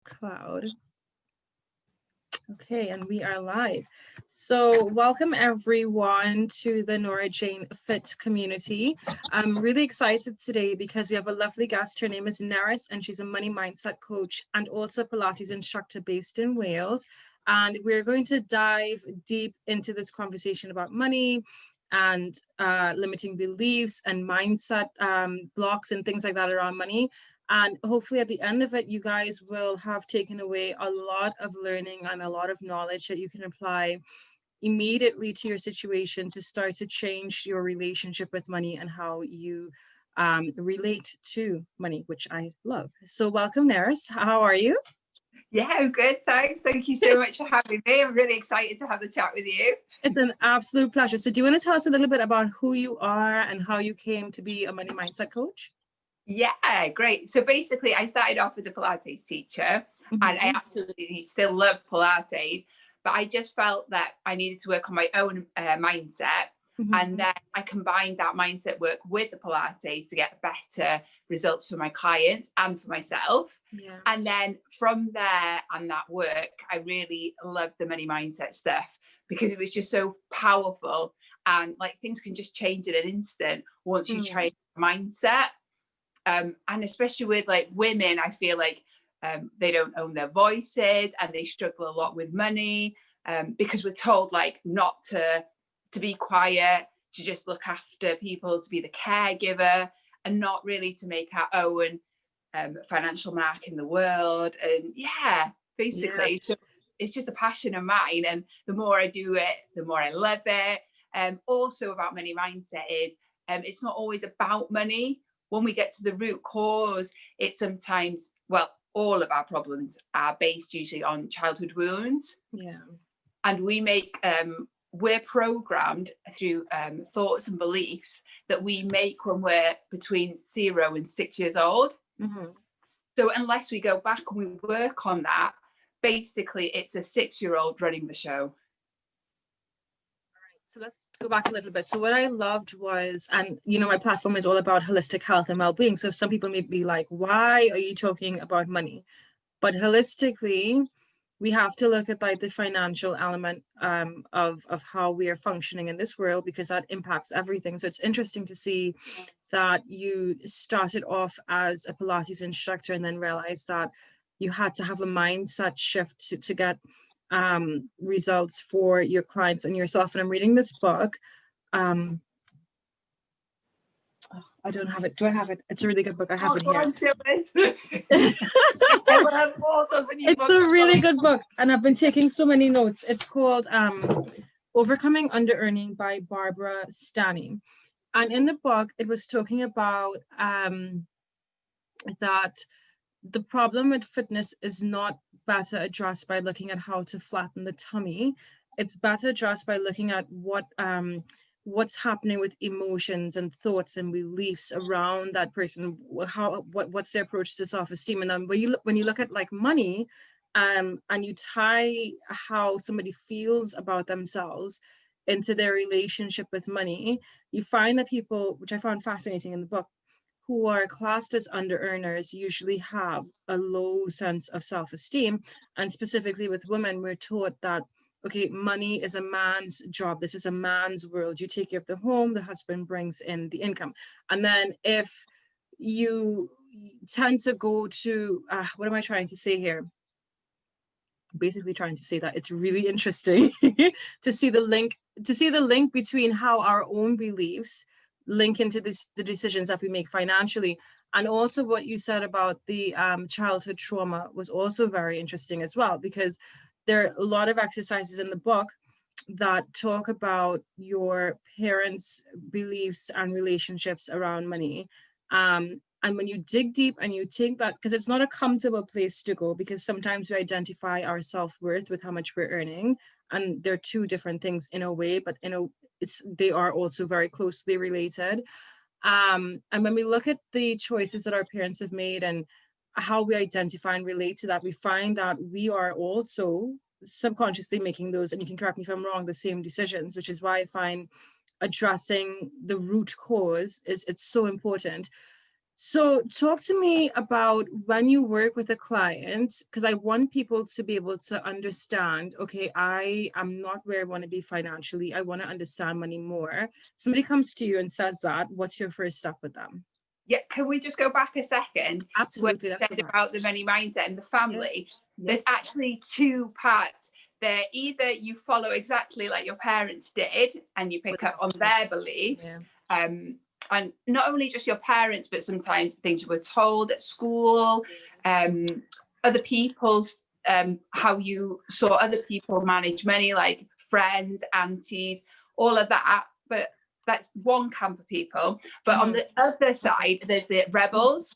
Cloud. Okay, and we are live. So welcome everyone to the Nora Jane Fit community. I'm really excited today because we have a lovely guest. Her name is Nerys, and she's a money mindset coach and also Pilates instructor based in Wales. And we're going to dive deep into this conversation about money and limiting beliefs and mindset blocks and things like that around money. And hopefully at the end of it, you guys will have taken away a lot of learning and a lot of knowledge that you can apply immediately to your situation to start to change your relationship with money and how you relate to money, which I love. So welcome, Nerys. How are you? Yeah, I'm good. Thanks. Thank you so much for having me. I'm really excited to have the chat with you. It's an absolute pleasure. So do you want to tell us a little bit about who you are and how you came to be a money mindset coach? Yeah, great. So basically, I started off as a Pilates teacher, and I absolutely still love Pilates, but I just felt that I needed to work on my own mindset. And then I combined that mindset work with the Pilates to get better results for my clients and for myself. Yeah. And then from there and that work, I really loved the money mindset stuff because it was just so powerful. And like things can just change in an instant once you change mindset. And especially with like women, I feel like they don't own their voices and they struggle a lot with money because we're told like not to be quiet, to just look after people, to be the caregiver and not really to make our own financial mark in the world. And yeah, basically, so it's just a passion of mine. And the more I do it, the more I love it. Also about money mindset is it's not always about money. When we get to the root cause, it's sometimes, well, all of our problems are based usually on childhood wounds. Yeah. And we make, we're programmed through thoughts and beliefs that we make when we're between 0 and 6 years old. So unless we go back and we work on that, basically it's a 6-year-old running the show. So let's go back a little bit. So what I loved was, and you know, my platform is all about holistic health and well-being. So some people may be like, why are you talking about money? But holistically, we have to look at like the financial element of how we are functioning in this world, because that impacts everything. So it's interesting to see that you started off as a Pilates instructor and then realized that you had to have a mindset shift to get results for your clients and yourself. And I'm reading this book. I don't have it. Do I have it? It's a really good book. I have it here. It's a really good book, and I've been taking so many notes. It's called Overcoming Under-Earning by Barbara Stanny. And in the book, it was talking about that the problem with fitness is not better addressed by looking at how to flatten the tummy. It's better addressed by looking at what's happening with emotions and thoughts and beliefs around that person, what's their approach to self-esteem. And then when you look at like money, and you tie how somebody feels about themselves into their relationship with money, you find that people, which I found fascinating in the book, who are classed as under earners usually have a low sense of self-esteem. And specifically with women, we're taught that, okay, money is a man's job. This is a man's world. You take care of the home, the husband brings in the income. And then if you tend to go to, what am I trying to say here? Basically trying to say that it's really interesting to see the link between how our own beliefs link into the decisions that we make financially. And also what you said about the childhood trauma was also very interesting as well, because there are a lot of exercises in the book that talk about your parents' beliefs and relationships around money. And when you dig deep and you take that, because it's not a comfortable place to go, because sometimes we identify our self-worth with how much we're earning. And they're two different things in a way, but they are also very closely related. And when we look at the choices that our parents have made and how we identify and relate to that, we find that we are also subconsciously making those, and you can correct me if I'm wrong, the same decisions, which is why I find addressing the root cause it's so important. So talk to me about when you work with a client, because I want people to be able to understand, okay, I am not where I want to be financially. I want to understand money more. Somebody comes to you and says that, what's your first step with them? Yeah, can we just go back a second to what Absolutely, you let's go said back. about the money mindset and the Yeah. family? Yes. There's actually two parts. They're either you follow exactly like your parents did and you pick up on their beliefs, and not only just your parents, but sometimes things you were told at school, other people's, how you saw other people manage money, like friends, aunties, all of that. But that's one camp of people. But on the other side, there's the rebels.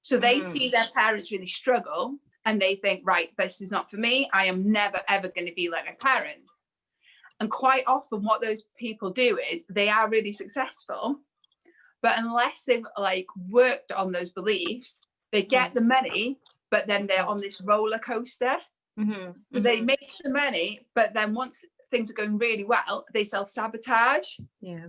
So they see their parents really struggle and they think, right, this is not for me. I am never, ever going to be like my parents. And quite often what those people do is they are really successful, but unless they've like worked on those beliefs, they get the money, but then they're on this roller coaster. So they make the money, but then once things are going really well, they self-sabotage. Yeah.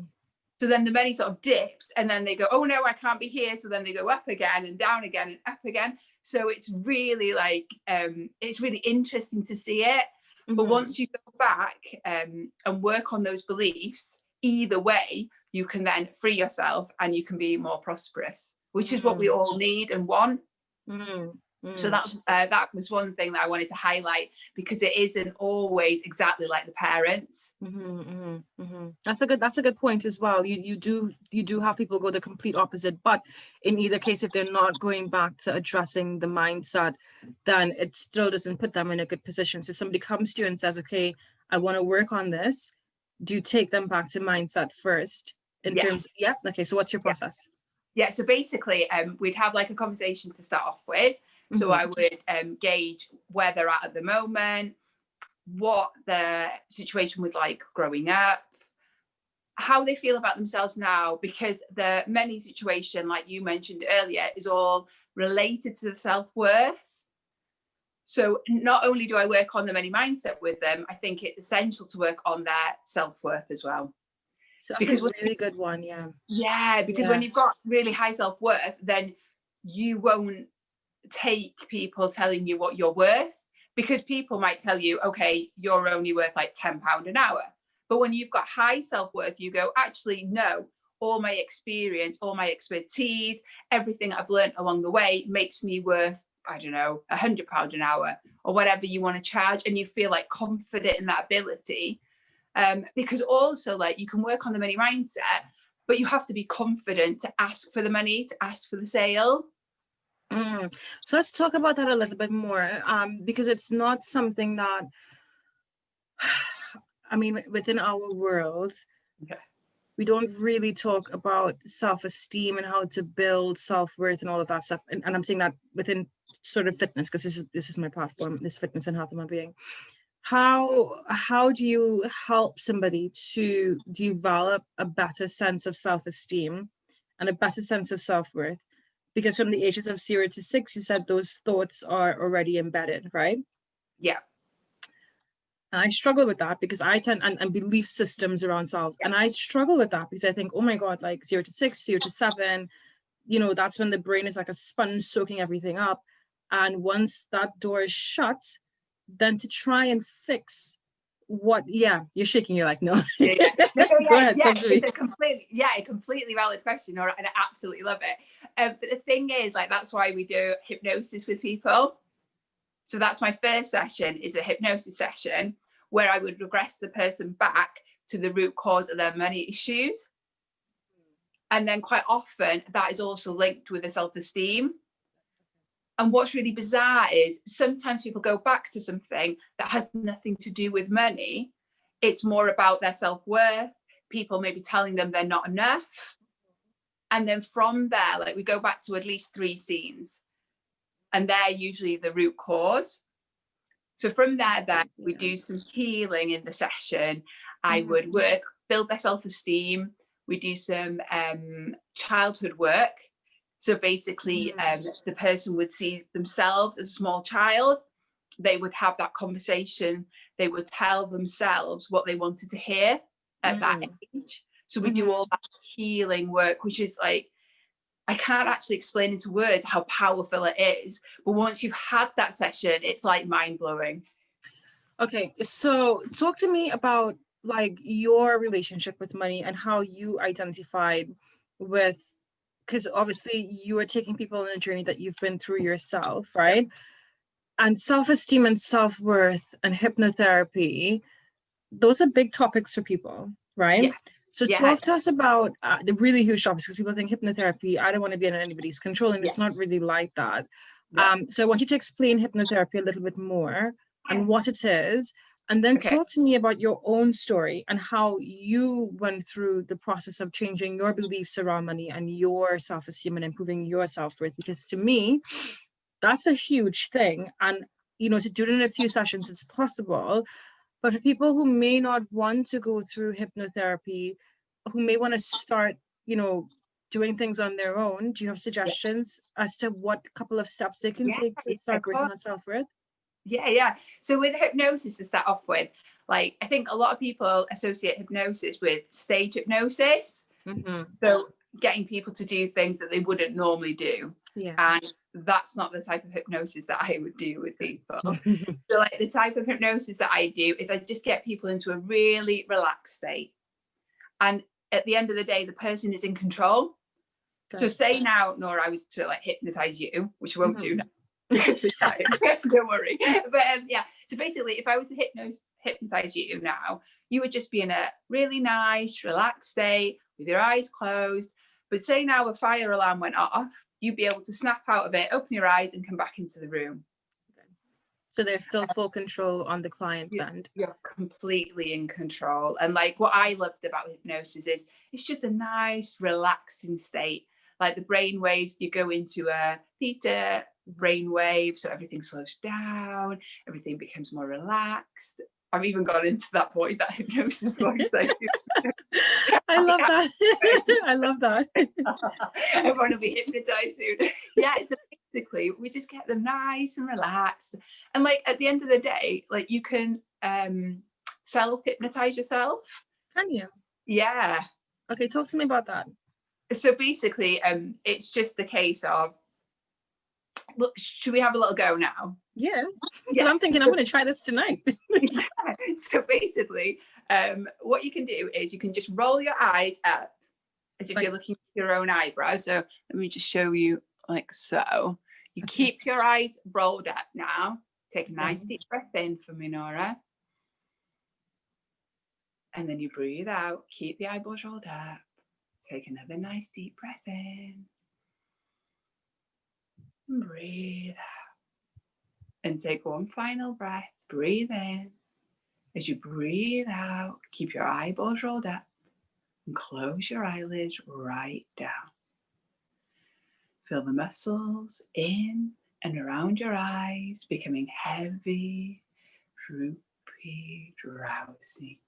So then the money sort of dips and then they go, oh no, I can't be here. So then they go up again and down again and up again. So it's really like, it's really interesting to see it. But once you go back and work on those beliefs, either way, you can then free yourself and you can be more prosperous, which is what we all need and want. So that was one thing that I wanted to highlight, because it isn't always exactly like the parents. That's a good point as well. You do have people go the complete opposite, but in either case, if they're not going back to addressing the mindset, then it still doesn't put them in a good position. So somebody comes to you and says, okay, I want to work on this. Do you take them back to mindset first in terms? Yeah. Okay. So what's your process? Yeah. So basically, we'd have like a conversation to start off with. So I would gauge where they're at the moment, what the situation was like growing up, how they feel about themselves now, because the money situation, like you mentioned earlier, is all related to the self-worth. So not only do I work on the money mindset with them, I think it's essential to work on their self-worth as well. So that's a really good one. Yeah, because when you've got really high self-worth, then you won't take people telling you what you're worth, because people might tell you, okay, you're only worth like £10 an hour. But when you've got high self-worth, you go, actually, no, all my experience, all my expertise, everything I've learned along the way makes me worth, I don't know, £100 an hour or whatever you want to charge. And you feel like confident in that ability. Because also, like, you can work on the money mindset, but you have to be confident to ask for the money, to ask for the sale. So let's talk about that a little bit more, because it's not something that, I mean, within our world, we don't really talk about self-esteem and how to build self-worth and all of that stuff. And I'm saying that within sort of fitness, because this is my platform, this fitness and health and well-being. How do you help somebody to develop a better sense of self-esteem and a better sense of self-worth? Because from the ages of 0 to 6, you said those thoughts are already embedded, right? Yeah. And I struggle with that because I tend, and belief systems around self. And I struggle with that because I think, oh my God, like 0 to 6, 0 to 7, you know, that's when the brain is like a sponge soaking everything up. And once that door is shut, then to try and fix what, you're shaking, you're like, no. Go ahead, it's a completely valid question, and I absolutely love it. But the thing is, like, that's why we do hypnosis with people. So that's my first session, is a hypnosis session where I would regress the person back to the root cause of their money issues. And then quite often that is also linked with the self-esteem. And what's really bizarre is sometimes people go back to something that has nothing to do with money. It's more about their self-worth, people maybe telling them they're not enough. And then from there, like, we go back to at least 3 scenes. And they're usually the root cause. So from there, then we do some healing in the session. I would build their self-esteem. We do some childhood work. So basically, the person would see themselves as a small child. They would have that conversation. They would tell themselves what they wanted to hear at that age. So we do all that healing work, which is like, I can't actually explain into words how powerful it is. But once you've had that session, it's like mind blowing. Okay, so talk to me about like your relationship with money and how you identified with, because obviously you are taking people on a journey that you've been through yourself, right? And self-esteem and self-worth and hypnotherapy, those are big topics for people, right? Yeah. So Yeah. talk to us about the really huge topics, because people think hypnotherapy, I don't want to be in anybody's control, and Yeah. it's not really like that. Yeah. So I want you to explain hypnotherapy a little bit more and what it is, and then Okay. talk to me about your own story and how you went through the process of changing your beliefs around money and your self-esteem and improving your self-worth. Because to me, that's a huge thing. And, you know, to do it in a few sessions, it's possible. But for people who may not want to go through hypnotherapy, who may want to start, you know, doing things on their own, do you have Yeah. suggestions as to what couple of steps they can Yeah. take to Yeah. start working on self-worth? Yeah. So with hypnosis to start off with, like I think a lot of people associate hypnosis with stage hypnosis. Mm-hmm. So getting people to do things that they wouldn't normally do. Yeah. And that's not the type of hypnosis that I would do with people. So like the type of hypnosis that I do is I just get people into a really relaxed state. And at the end of the day, the person is in control. Got So it. say now, Nora, I was to like hypnotize you, which I won't do now Mhm. because we're time. Don't worry. But yeah, so basically, if I was to hypnotize you now, you would just be in a really nice, relaxed state with your eyes closed. But say now a fire alarm went off, you'd be able to snap out of it, open your eyes, and come back into the room. So there's still full control on the client's end. You're completely in control. And like what I loved about hypnosis is it's just a nice, relaxing state. Like the brain waves, you go into a theta brain wave, so everything slows down, everything becomes more relaxed. I've even gone into that voice, that hypnosis voice. I love that. I love that. Everyone will be hypnotized soon. Yeah, so basically we just get them nice and relaxed. And like at the end of the day, like you can self-hypnotize yourself. Can you? Yeah. Okay, talk to me about that. So basically, it's just the case of, look, should we have a little go now? Yeah, because I'm thinking I'm going to try this tonight. Yeah. So basically, what you can do is you can just roll your eyes up as if you're looking at your own eyebrows. So let me just show you like so. You keep your eyes rolled up now. Take a nice deep breath in for me, Nora. And then you breathe out. Keep the eyeballs rolled up. Take another nice deep breath in. And breathe out. And take one final breath. Breathe in. As you breathe out, keep your eyeballs rolled up and close your eyelids right down. Feel the muscles in and around your eyes becoming heavy, droopy, drowsy.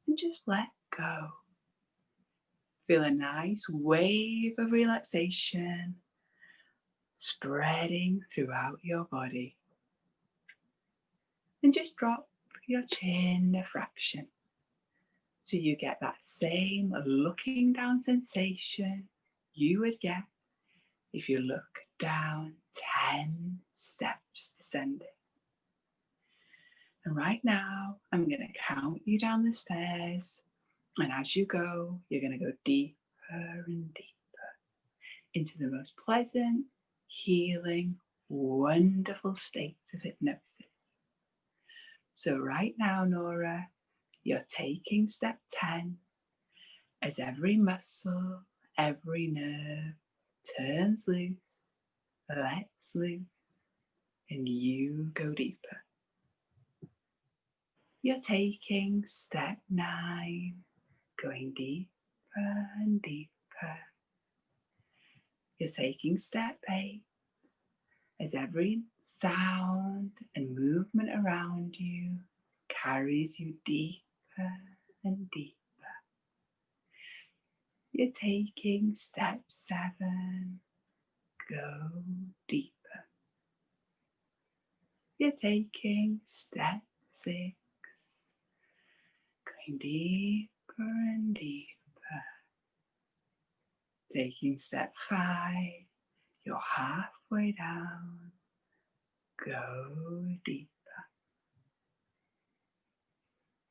And just let go. Feel a nice wave of relaxation spreading throughout your body. And just drop your chin a fraction so you get that same looking down sensation you would get if you look down 10 steps descending. And right now, I'm going to count you down the stairs. And as you go, you're going to go deeper and deeper into the most pleasant, healing, wonderful states of hypnosis. So right now, Nora, you're taking step 10 as every muscle, every nerve turns loose, lets loose, and you go deeper. You're taking step 9, going deeper and deeper. You're taking step 8 as every sound and movement around you carries you deeper and deeper. You're taking step 7, go deeper. You're taking step 6, going deeper and deeper. Taking step 5, you're halfway down. Go deeper.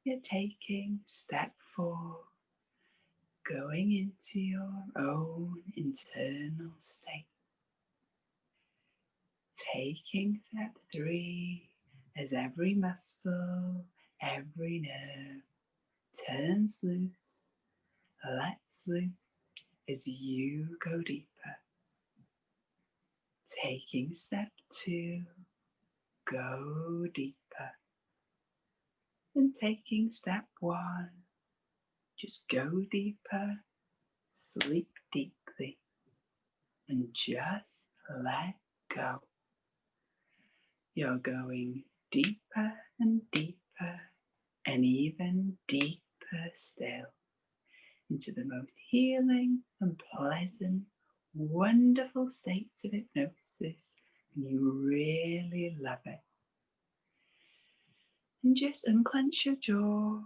You're taking step 4, going into your own internal state. Taking step 3 as every muscle, every nerve turns loose, lets loose as you go deeper. Taking step 2, go deeper. And taking step 1, just go deeper, sleep deeply, and just let go. You're going deeper and deeper, and even deeper still, into the most healing and pleasant, wonderful states of hypnosis, and you really love it. And just unclench your jaw,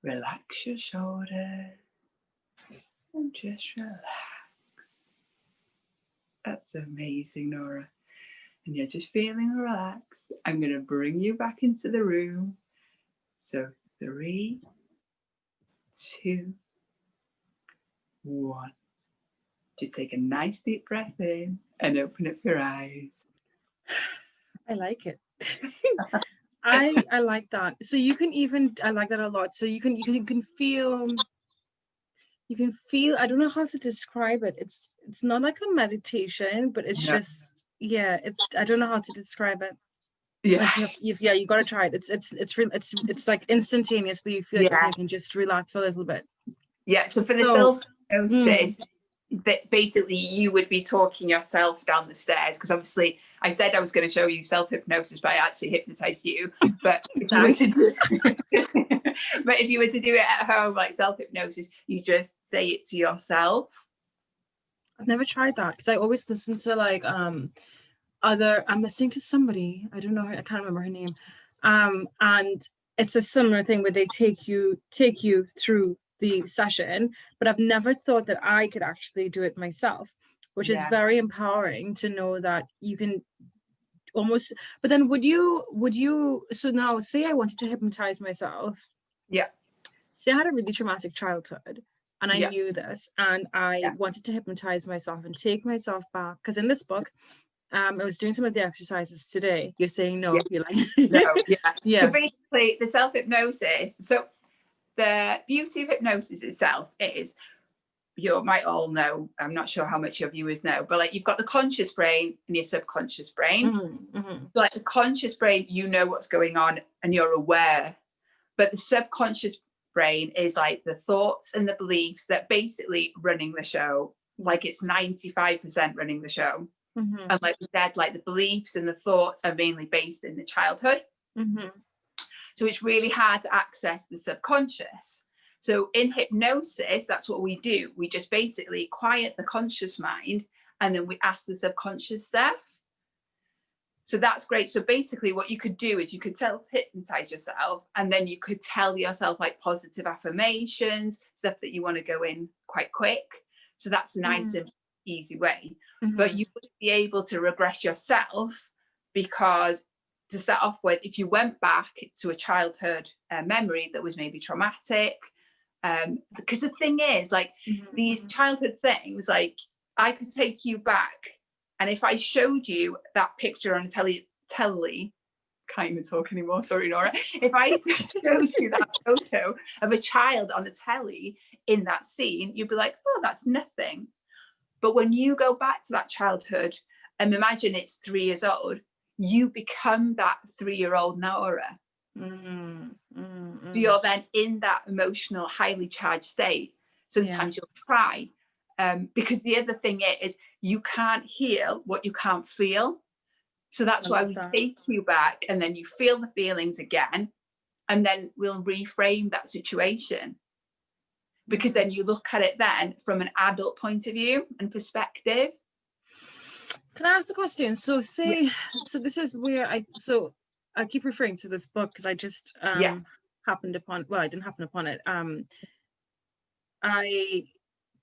relax your shoulders, and just relax. That's amazing, Nora. And you're just feeling relaxed. I'm going to bring you back into the room. So 3, 2, 1. Just take a nice deep breath in and open up your eyes. I like it. I like that. So you can even, I like that a lot. So you can feel, I don't know how to describe it. It's not like a meditation, but it's just, yeah, I don't know how to describe it. Yeah. You got to try it. It's like instantaneously you feel like, okay, I can just relax a little bit. Yeah. So for the self-hypnosis, that basically you would be talking yourself down the stairs, because obviously I said I was going to show you self-hypnosis, but I actually hypnotized you. But if you were to do but if you were to do it at home, like self-hypnosis, you just say it to yourself. I've never tried that, because I always listen to like I'm listening to somebody, I don't know, I can't remember her name, and it's a similar thing where they take you through the session, but I've never thought that I could actually do it myself, which is very empowering to know that you can almost. But then would you so now say I wanted to hypnotize myself, say I had a really traumatic childhood and I knew this, and I wanted to hypnotize myself and take myself back, because in this book, I was doing some of the exercises today. You're saying no. You're like no. So basically, the self-hypnosis. So the beauty of hypnosis itself is, you might all know, I'm not sure how much your viewers know, but like you've got the conscious brain and your subconscious brain. So like the conscious brain, you know what's going on and you're aware, but the subconscious brain is like the thoughts and the beliefs that basically running the show. Like it's 95% running the show. And like we said, like the beliefs and the thoughts are mainly based in the childhood. So it's really hard to access the subconscious. So in hypnosis, that's what we do. We just basically quiet the conscious mind, and then we ask the subconscious stuff. So that's great. So basically what you could do is you could self-hypnotize yourself, and then you could tell yourself like positive affirmations, stuff that you want to go in quite quick. So that's a nice and easy way. But you wouldn't be able to regress yourself, because to start off with, if you went back to a childhood memory that was maybe traumatic, because the thing is, like these childhood things, like I could take you back, and if I showed you that picture on a telly, can't even talk anymore, sorry Nora, if I showed you that photo of a child on a telly in that scene, you'd be like, oh, that's nothing. But when you go back to that childhood and imagine it's 3 years old, you become that 3-year-old Nora. So you're then in that emotional, highly charged state. Sometimes you'll cry. Because the other thing is you can't heal what you can't feel. So that's why we take you back, and then you feel the feelings again, and then we'll reframe that situation. Because then you look at it then from an adult point of view and perspective. Can I ask a question? So say, so this is where I keep referring to this book because I just happened upon, well, I didn't happen upon it.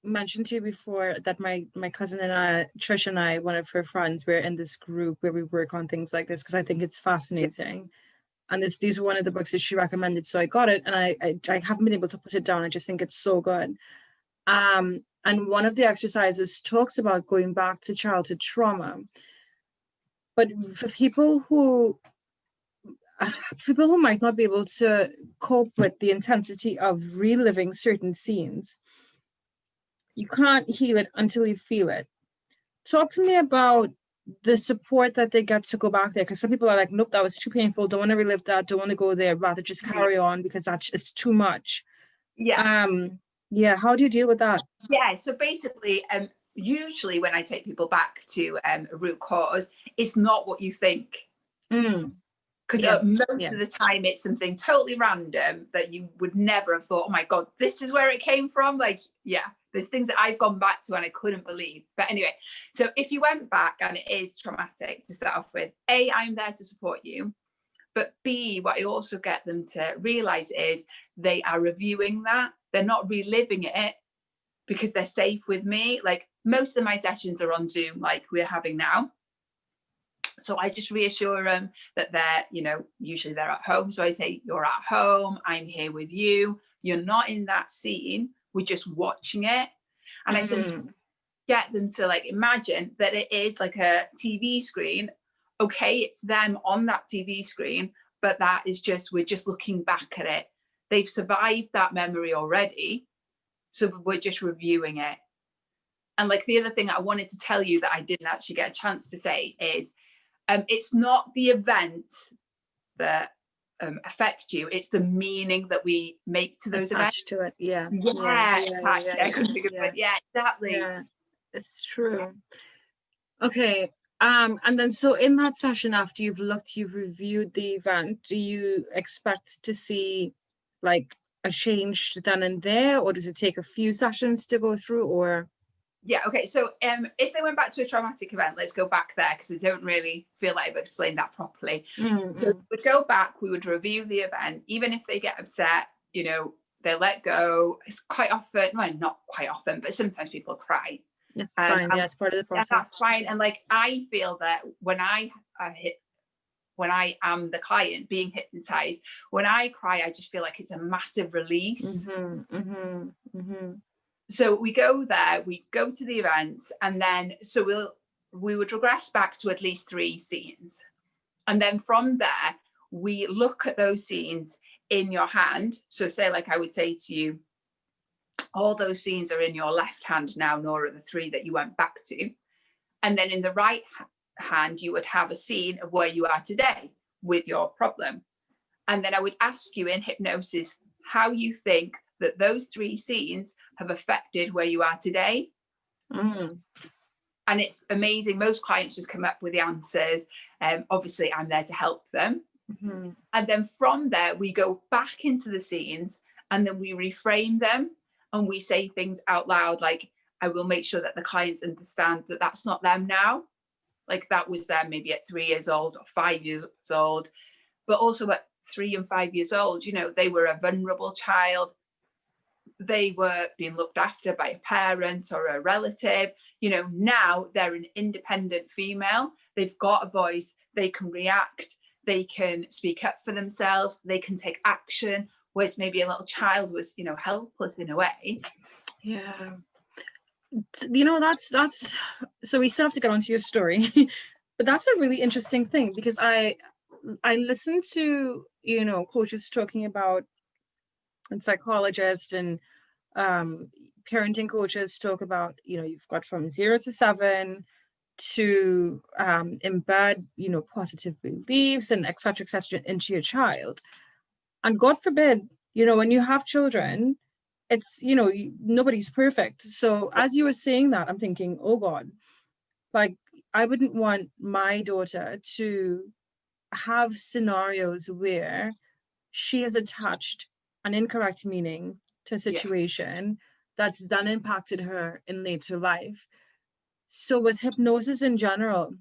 mentioned to you before that my cousin and I, Trish and I, one of her friends, we're in this group where we work on things like this because I think it's Yeah. fascinating. And these are one of the books that she recommended, so I got it, and I haven't been able to put it down. I just think it's so good. And one of the exercises talks about going back to childhood trauma, but for people who might not be able to cope with the intensity of reliving certain scenes, you can't heal it until you feel it. Talk to me about the support that they get to go back there, because some people are like, nope, that was too painful, don't want to relive that, don't want to go there, rather just carry on because that's just too much. Yeah. Yeah, how do you deal with that? Yeah, so basically, usually when I take people back to a root cause, it's not what you think. Because Yeah, most yeah. of the time it's something totally random that you would never have thought, oh my God, this is where it came from. Like, yeah, there's things that I've gone back to and I couldn't believe. But anyway, so if you went back and it is traumatic to start off with, A, I'm there to support you. But B, what I also get them to realize is they are reviewing that. They're not reliving it because they're safe with me. Like most of my sessions are on Zoom, like we're having now. So I just reassure them that they're, usually they're at home. So I say, you're at home, I'm here with you. You're not in that scene, we're just watching it. And I sometimes get them to like imagine that it is like a TV screen. Okay, it's them on that TV screen, but that is just, we're just looking back at it. They've survived that memory already. So we're just reviewing it. And like the other thing I wanted to tell you that I didn't actually get a chance to say is, it's not the events that affect you, it's the meaning that we make to those events. Attached to it, yeah. I couldn't think of it. Yeah, exactly. Yeah, it's true. Okay. And then so in that session, after you've reviewed the event, do you expect to see like a change then and there, or does it take a few sessions to go through, or? Yeah, okay. So if they went back to a traumatic event, let's go back there because I don't really feel like I've explained that properly. So we'd go back, we would review the event, even if they get upset, they let go. It's quite often, well, not quite often, but sometimes people cry. It's fine. Yeah, it's part of the process. And that's fine. And like I feel that when I am the client being hypnotized, when I cry, I just feel like it's a massive release. So we go there, we go to the events, and then we would regress back to at least 3 scenes. And then from there, we look at those scenes in your hand. So say, like I would say to you, all those scenes are in your left hand now, nor are the 3 that you went back to. And then in the right hand, you would have a scene of where you are today with your problem. And then I would ask you in hypnosis how you think that those 3 scenes have affected where you are today. And it's amazing. Most clients just come up with the answers. Obviously, I'm there to help them. And then from there, we go back into the scenes and then we reframe them and we say things out loud, like, I will make sure that the clients understand that that's not them now. Like that was them maybe at 3 years old or 5 years old, but also at 3 and 5 years old, they were a vulnerable child. They were being looked after by a parent or a relative. Now they're an independent female. They've got a voice. They can react. They can speak up for themselves. They can take action. Whereas maybe a little child was, helpless in a way. Yeah. That's so we still have to get onto your story, but that's a really interesting thing because I listen to, coaches talking about, and psychologists and parenting coaches talk about, you've got from 0 to 7 to embed, positive beliefs and et cetera, into your child. And God forbid, when you have children, it's, nobody's perfect. So as you were saying that, I'm thinking, oh God, like I wouldn't want my daughter to have scenarios where she has attached an incorrect meaning to a situation that's then impacted her in later life. So with hypnosis in general,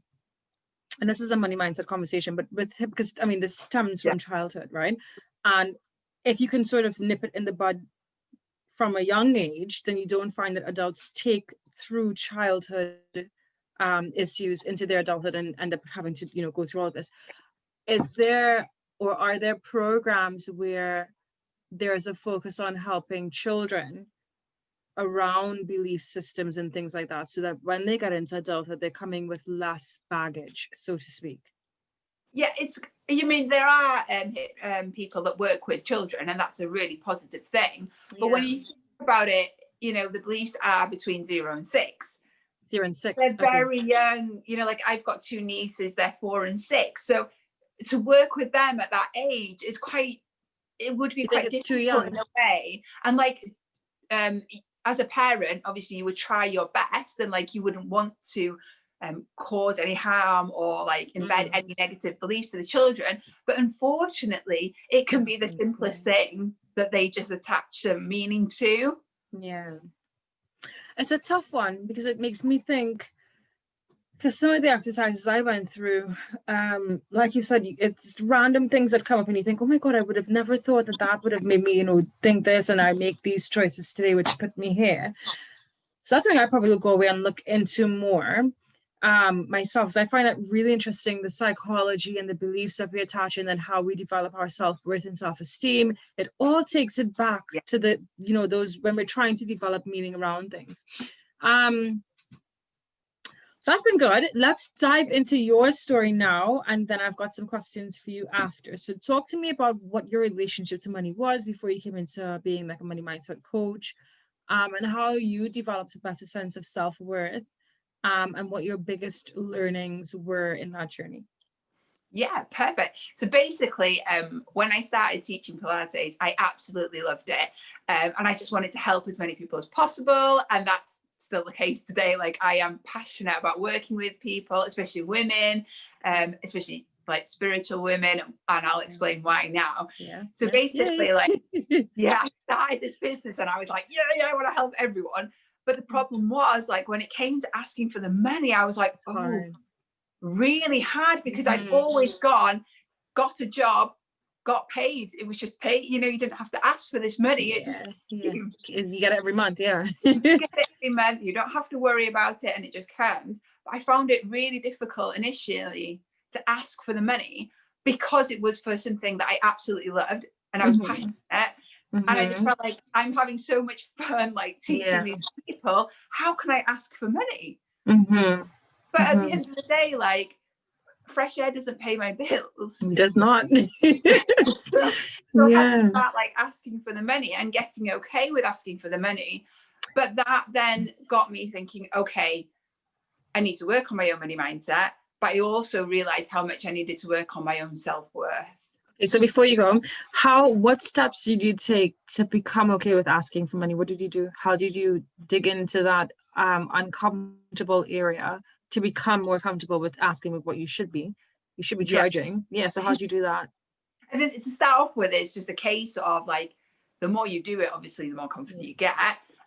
and this is a money mindset conversation, but because this stems from childhood, right? And if you can sort of nip it in the bud from a young age, then you don't find that adults take through childhood issues into their adulthood and end up having to, go through all of this. Is there, or are there programs where there's a focus on helping children around belief systems and things like that, so that when they get into adulthood, they're coming with less baggage, so to speak? Yeah, you mean there are people that work with children, and that's a really positive thing. But when you think about it, the beliefs are between 0 and 6. 0 and 6. They're very young. Like I've got 2 nieces, they're 4 and 6. So to work with them at that age is it would be quite difficult in a way. And like, as a parent, obviously you would try your best, and like you wouldn't want to cause any harm or like embed any negative beliefs to the children. But unfortunately, it can be the simplest thing that they just attach some meaning to. Yeah. It's a tough one, because it makes me think, because some of the exercises I went through, like you said, it's random things that come up and you think, oh my God, I would have never thought that would have made me, think this, and I make these choices today, which put me here. So that's something I probably will go away and look into more myself. So I find that really interesting, the psychology and the beliefs that we attach, and then how we develop our self-worth and self-esteem. It all takes it back to the, those, when we're trying to develop meaning around things. So that's been good. Let's dive into your story now, and then I've got some questions for you after. So talk to me about what your relationship to money was before you came into being like a money mindset coach, and how you developed a better sense of self-worth, and what your biggest learnings were in that journey. Yeah, perfect. So basically, when I started teaching Pilates, I absolutely loved it. And I just wanted to help as many people as possible. And that's still the case today. Like I am passionate about working with people, especially women, especially like spiritual women. And I'll explain why now. So basically, I started this business and I was like, I want to help everyone. But the problem was, like, when it came to asking for the money, I was like, really hard, because I'd always got a job, got paid. It was just paid. You didn't have to ask for this money. It just you get it every month. You get it every month. You don't have to worry about it, and it just comes. But I found it really difficult initially to ask for the money, because it was for something that I absolutely loved and I was passionate. And I just felt like I'm having so much fun, like teaching these people. How can I ask for money? But at the end of the day, like, fresh air doesn't pay my bills. It does not. so I had to start like asking for the money and getting okay with asking for the money. But that then got me thinking, okay, I need to work on my own money mindset. But I also realized how much I needed to work on my own self-worth. Okay, so before you go, what steps did you take to become okay with asking for money? What did you do? How did you dig into that uncomfortable area to become more comfortable with asking what you should be charging? So how'd you do that? And then to start off with, it's just a case of like, the more you do it, obviously the more confident you get.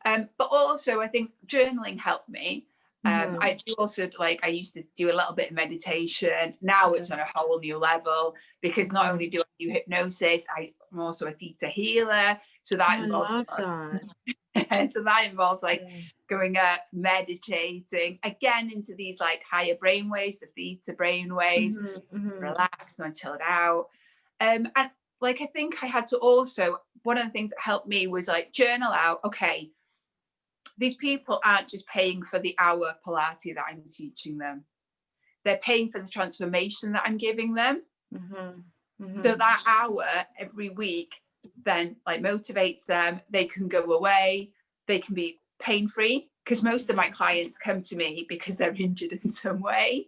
But also I think journaling helped me. I do also, like, I used to do a little bit of meditation. Now it's on a whole new level, because not only do I do hypnosis, I'm also a theta healer. So that involves so that involves like going up, meditating again into these like higher brain waves, the theta brain waves, relax and chilled out. And like, I think I had to also, one of the things that helped me was like journal out, okay, these people aren't just paying for the hour Pilates that I'm teaching them. They're paying for the transformation that I'm giving them. So that hour every week then like motivates them. They can go away. They can be pain-free, because most of my clients come to me because they're injured in some way.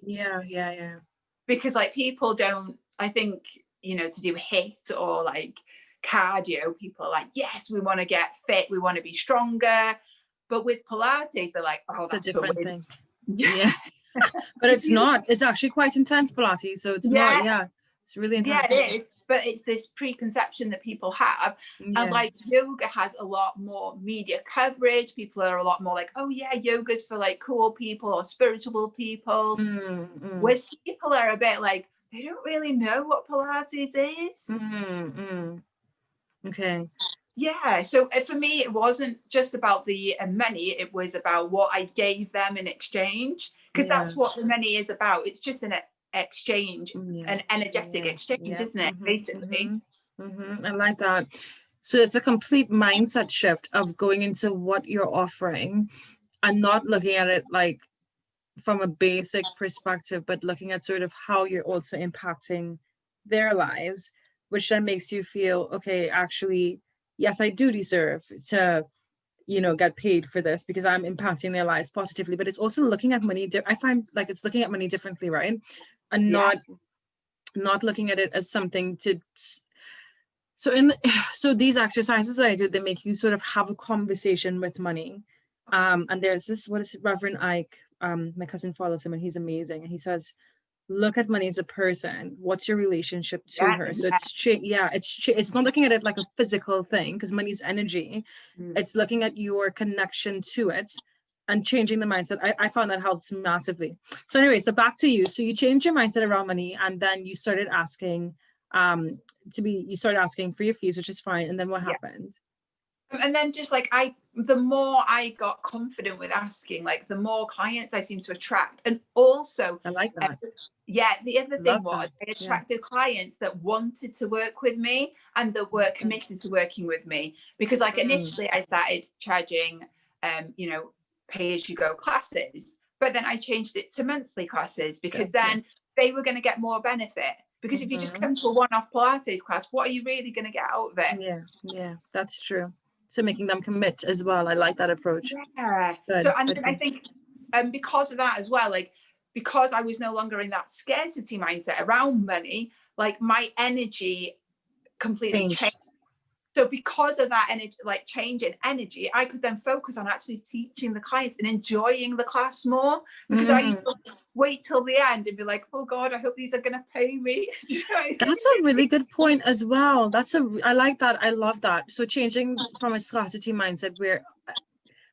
Because like people don't, I think, to do HIIT or like cardio, people are like, yes, we want to get fit. We want to be stronger. But with Pilates, they're like, oh, that's a different thing. But it's not. It's actually quite intense Pilates. So it's not, it's really intense. Yeah, it is. But it's this preconception that people have. And like yoga has a lot more media coverage. People are a lot more like, oh yeah, yoga's for like cool people or spiritual people. Whereas people are a bit like, they don't really know what Pilates is. Okay. Yeah, so for me, it wasn't just about the money, it was about what I gave them in exchange, because Yeah. that's what the money is about. It's just an exchange, Yeah. an energetic Yeah. exchange, Yeah. isn't it? Basically. I like that. So it's a complete mindset shift of going into what you're offering and not looking at it like from a basic perspective, but looking at sort of how you're also impacting their lives, which then makes you feel, okay, actually, yes, I do deserve to, get paid for this because I'm impacting their lives positively. But it's also looking at money. I find like it's looking at money differently, right? And Yeah. not looking at it as something to. So so these exercises that I do, they make you sort of have a conversation with money. And there's this, what is it, Reverend Ike? My cousin follows him and he's amazing. And he says, look at money as a person. What's your relationship to Yeah. her? So Yeah. it's not looking at it like a physical thing because money's energy. Mm. It's looking at your connection to it and changing the mindset. I found that helps massively. So anyway, so back to you. So you changed your mindset around money and then you started asking you started asking for your fees, which is fine. And then what Yeah. happened? And then just like the more I got confident with asking, like the more clients I seem to attract. And also, I like uh, that. yeah, the other thing Love was that. I Yeah. attracted clients that wanted to work with me and that were Okay. committed to working with me. Because like Mm, initially I started charging, pay as you go classes, but then I changed it to monthly classes because gotcha. then they were going to get more benefit. Because if you just Mhm. come to a one-off Pilates class, what are you really going to get out of it? Yeah, yeah, that's true. So making them commit as well. I like that approach. Yeah. So, Good, and good, then I good. think, because of that as well, like because I was no longer in that scarcity mindset around money, like my energy completely changed. Changed. So because of that energy, like change in energy, I could then focus on actually teaching the clients and enjoying the class more, because I used Mm. to wait till the end and be like, oh God, I hope these are going to pay me. Do you know what I mean? That's a really good point as well. I like that. I love that. So changing from a scarcity mindset where,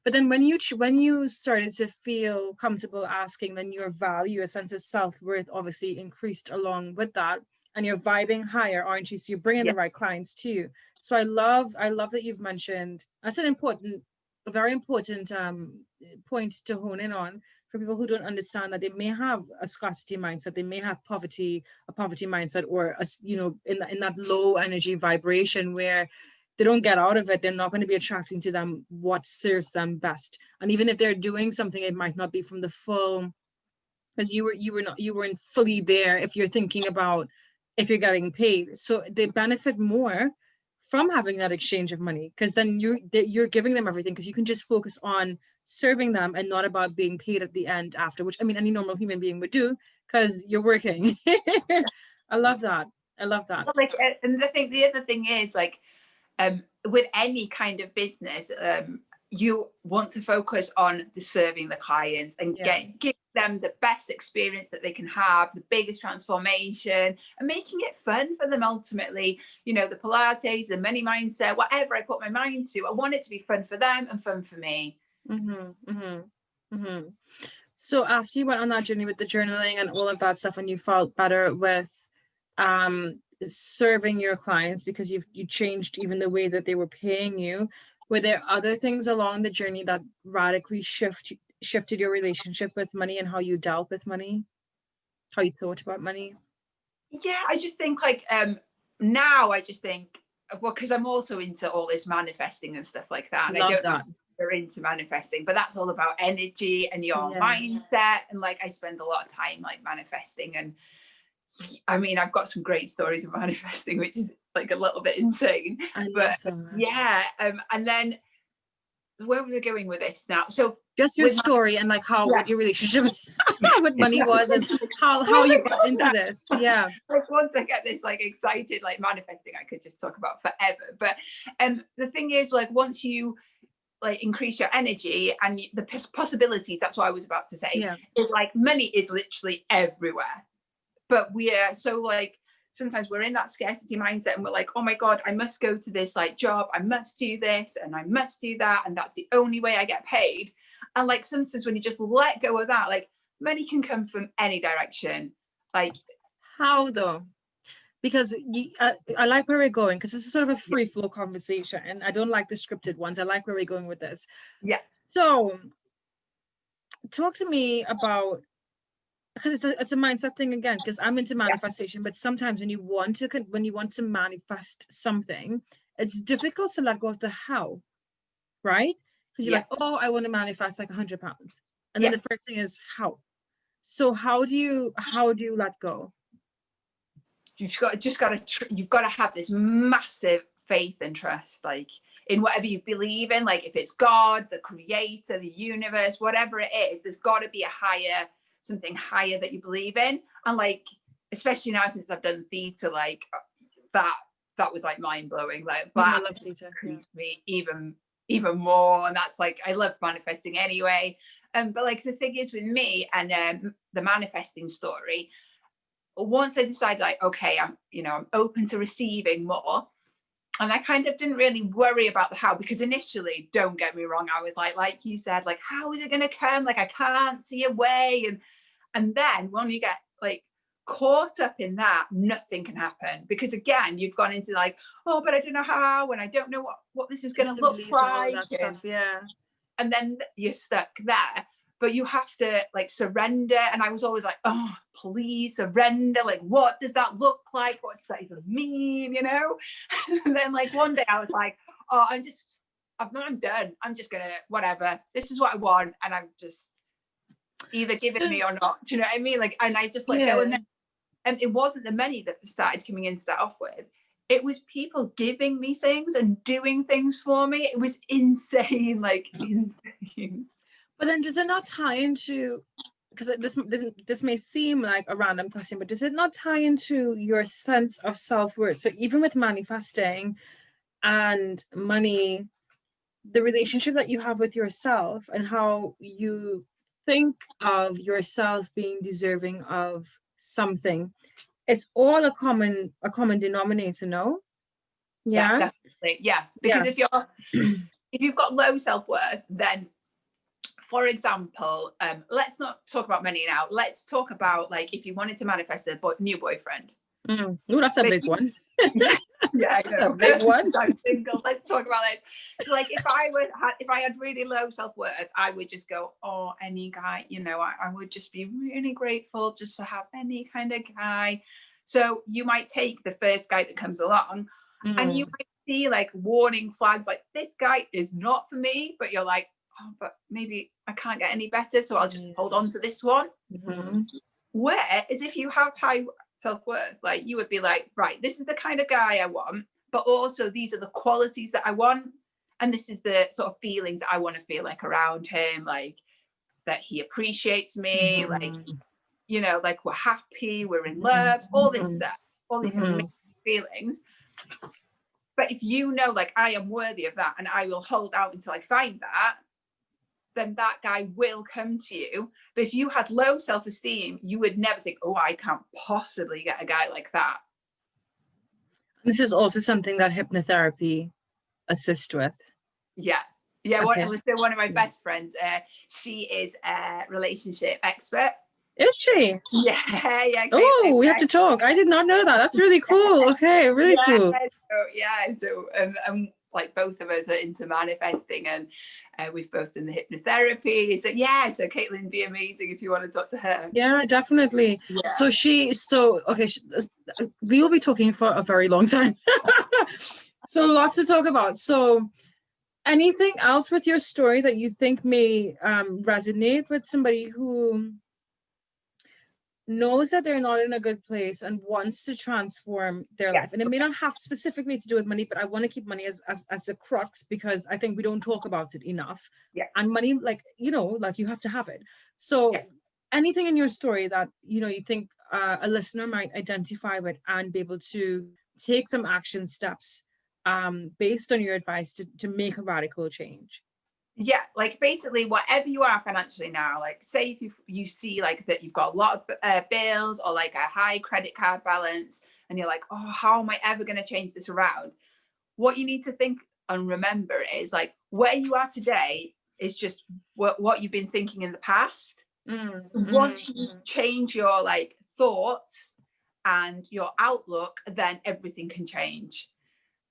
but then when you started to feel comfortable asking, then your value, a sense of self-worth obviously increased along with that. And you're vibing higher, aren't you? So you're bringing Yeah. the right clients to you. So I love that you've mentioned, that's a very important point to hone in on for people who don't understand that they may have a scarcity mindset, they may have a poverty mindset, or in that low energy vibration where they don't get out of it, they're not going to be attracting to them what serves them best. And even if they're doing something, it might not be from the full, because you weren't fully there if you're thinking about if you're getting paid. So they benefit more from having that exchange of money, because then you're giving them everything, because you can just focus on serving them and not about being paid at the end after, which I mean any normal human being would do because you're working. I love that. I love that. Like, and the other thing is like, with any kind of business, you want to focus on serving the clients and Yeah. give them the best experience that they can have, the biggest transformation, and making it fun for them. Ultimately, the Pilates, the money mindset, whatever I put my mind to, I want it to be fun for them and fun for me. Mm-hmm, mm-hmm, mm-hmm. So after you went on that journey with the journaling and all of that stuff, and you felt better with serving your clients because you changed even the way that they were paying you, were there other things along the journey that radically shifted your relationship with money and how you dealt with money, how you thought about money? Yeah, I just think like, now I just think, well, because I'm also into all this manifesting and stuff like that, and I Love don't know if that. you're into manifesting, but that's all about energy and your Yeah, mindset. And like I spend a lot of time like manifesting, and I mean I've got some great stories of manifesting, which is like a little bit insane. I love But that. yeah, and then where was I going with this now? So Just your with my, story and like how yeah. what your relationship with money was and how Where you was I got going with into this. that? Yeah. Like once I get this like excited, like manifesting, I could just talk about forever. But the thing is, like once you like increase your energy and the possibilities, that's what I was about to say, Yeah. is like money is literally everywhere. But we are so like, sometimes we're in that scarcity mindset and we're like, oh my God, I must go to this like job, I must do this and I must do that, and that's the only way I get paid. And like sometimes when you just let go of that, like money can come from any direction. Like, How though? because I like where we're going, because this is sort of a free flow conversation, and I don't like the scripted ones. I like where we're going with this. Yeah. So talk to me about, because it's a mindset thing again, because I'm into manifestation, but sometimes when you want to manifest something, it's difficult to let go of the how, right? Because you're like, oh, I want to manifest like £100, and then the first thing is how. So how do you let go? You've got to have this massive faith and trust, like in whatever you believe in, like if it's God, the creator, the universe, whatever it is, there's got to be something higher that you believe in. And like, especially now since I've done theatre, like that was like mind-blowing, like that increased me even more. And that's like, I love manifesting anyway. But like the thing is with me and the manifesting story, once I decided like, okay, I'm open to receiving more. And I kind of didn't really worry about the how, because initially, don't get me wrong, I was like you said, like, how is it going to come? Like, I can't see a way. And then when you get like caught up in that, nothing can happen, because again, you've gone into like, oh, but I don't know how, and I don't know what this is going to look like. And then you're stuck there. But you have to like surrender. And I was always like, oh, please surrender. Like, what does that look like? What does that even mean? You know? And then like one day I was like, oh, I'm done. I'm just gonna, whatever. This is what I want. And I'm just either give it me or not. Do you know what I mean? Like, and I just let go. And it wasn't the money that started coming in to start off with. It was people giving me things and doing things for me. It was insane, like insane. But then does it not tie into, because this may seem like a random question, but does it not tie into your sense of self-worth? So even with manifesting and money, the relationship that you have with yourself and how you think of yourself being deserving of something, it's all a common denominator, no? Yeah, definitely. Yeah, because if you've got low self-worth, then for example, let's not talk about money now. Let's talk about like if you wanted to manifest a new boyfriend. Oh, that's a big one. Yeah, that's a big one. I'm single. Let's talk about this. So like if I had really low self-worth, I would just go, oh, any guy, I would just be really grateful just to have any kind of guy. So you might take the first guy that comes along, and you might see like warning flags, like this guy is not for me, but you're like, oh, but maybe I can't get any better, so I'll just hold on to this one. Whereas if you have high self-worth, like you would be like, right, this is the kind of guy I want, but also these are the qualities that I want, and this is the sort of feelings that I want to feel like around him, like that he appreciates me, like like we're happy, we're in love, all this stuff, all these amazing feelings. But if like I am worthy of that and I will hold out until I find that, then that guy will come to you. But if you had low self-esteem, you would never think, oh, I can't possibly get a guy like that. This is also something that hypnotherapy assists with. Yeah. Okay. One of my best friends, she is a relationship expert. Is she? Yeah. Oh, we have to talk. I did not know that. That's really cool. Okay, really cool. So like both of us are into manifesting, and we've both done the hypnotherapy. So so Caitlin'd be amazing if you want to talk to her. Yeah, definitely. Yeah. So we will be talking for a very long time. So lots to talk about. So anything else with your story that you think may resonate with somebody who knows that they're not in a good place and wants to transform their life? And it may not have specifically to do with money, but I want to keep money as a crux, because I think we don't talk about it enough. And money, like you have to have it. So anything in your story that you think a listener might identify with and be able to take some action steps based on your advice to make a radical change? Yeah, like basically whatever you are financially now, like say if you see like that you've got a lot of bills or like a high credit card balance, and you're like, oh, how am I ever going to change this around? What you need to think and remember is like where you are today is just what you've been thinking in the past. Once you change your like thoughts and your outlook, then everything can change.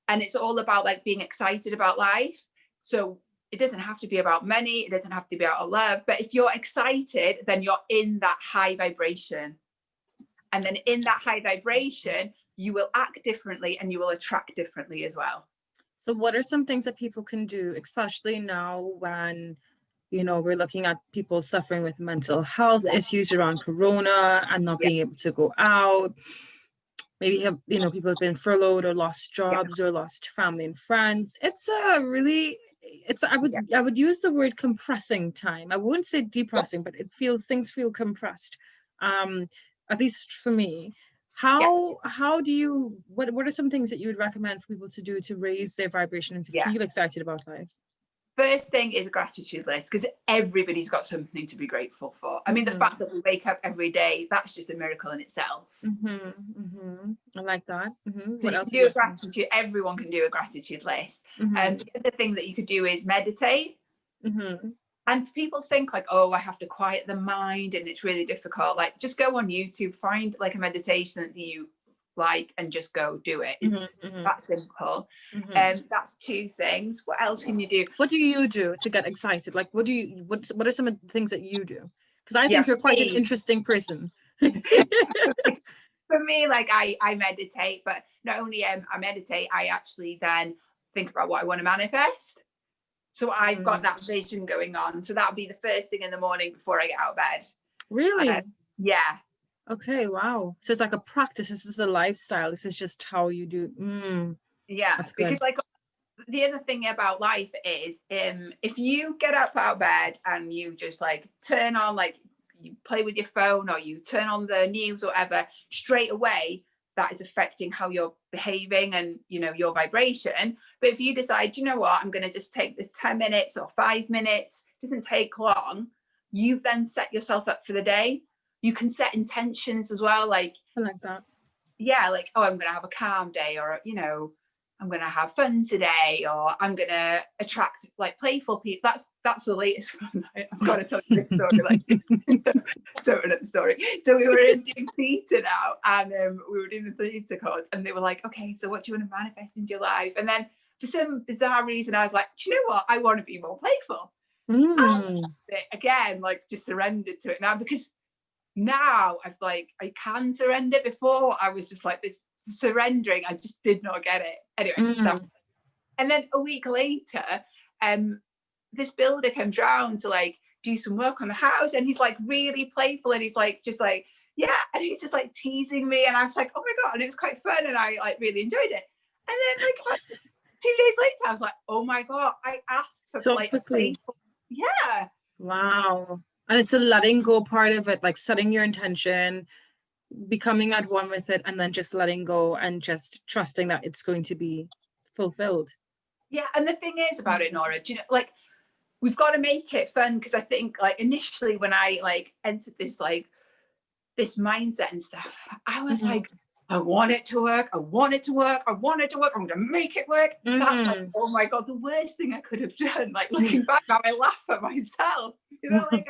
And it's all about like being excited about life. So it doesn't have to be about money, it doesn't have to be about love, but if you're excited, then you're in that high vibration. And then in that high vibration, you will act differently and you will attract differently as well. So what are some things that people can do, especially now when, we're looking at people suffering with mental health issues around Corona and not being able to go out? Maybe people have been furloughed or lost jobs or lost family and friends. It's a really, I would use the word compressing time. I wouldn't say depressing, but things feel compressed. At least for me. How do you, what are some things that you would recommend for people to do to raise their vibration and to feel excited about life? First thing is a gratitude list, because everybody's got something to be grateful for. I mean, the fact that we wake up every day, that's just a miracle in itself. I like that. So you can do a gratitude, everyone can do a gratitude list. And the other thing that you could do is meditate. And people think like, oh, I have to quiet the mind and it's really difficult. Like, just go on YouTube, find like a meditation that you like and just go do it. It's that simple. That's two things. What else can you do? What do you do to get excited? Like, what are some of the things that you do? Because I think you're quite an interesting person. For me, like I meditate, but not only I meditate, I actually then think about what I want to manifest. So I've got that vision going on. So that'll be the first thing in the morning before I get out of bed. Really? Yeah. Okay, wow. So it's like a practice. This is a lifestyle. This is just how you do. Yeah, because like the other thing about life is if you get up out of bed and you just like turn on, like you play with your phone or you turn on the news or whatever, straight away that is affecting how you're behaving and your vibration. But if you decide, you know what, I'm going to just take this 10 minutes or 5 minutes, it doesn't take long, you've then set yourself up for the day. You can set intentions as well, like I like that. Yeah, like, oh, I'm going to have a calm day, or I'm going to have fun today, or I'm going to attract like playful people. That's the latest one. I've got to tell you this story, like so another story. So we were doing theatre now, and we were doing the theatre course, and they were like, okay, so what do you want to manifest into your life? And then for some bizarre reason, I was like, do you know what? I want to be more playful. Again, like just surrendered to it now, because now I can surrender. Before I was just like this surrendering, I just did not get it. Anyway, and then a week later, this builder comes round to like do some work on the house, and he's like really playful, and he's like just like, yeah, and he's just like teasing me, and I was like, oh my god, and it was quite fun, and I like really enjoyed it. And then like 2 days later, I was like, oh my god, I asked for so like quickly. Yeah. Wow. And it's a letting go part of it, like setting your intention, becoming at one with it, and then just letting go and just trusting that it's going to be fulfilled. Yeah, and the thing is about it, Nora, do you know, like we've got to make it fun, because I think like initially when I like entered this like this mindset and stuff, I was like, I want it to work, I want it to work, I want it to work, I'm gonna make it work. That's like, oh my god, the worst thing I could have done. Like looking back now, I laugh at myself, like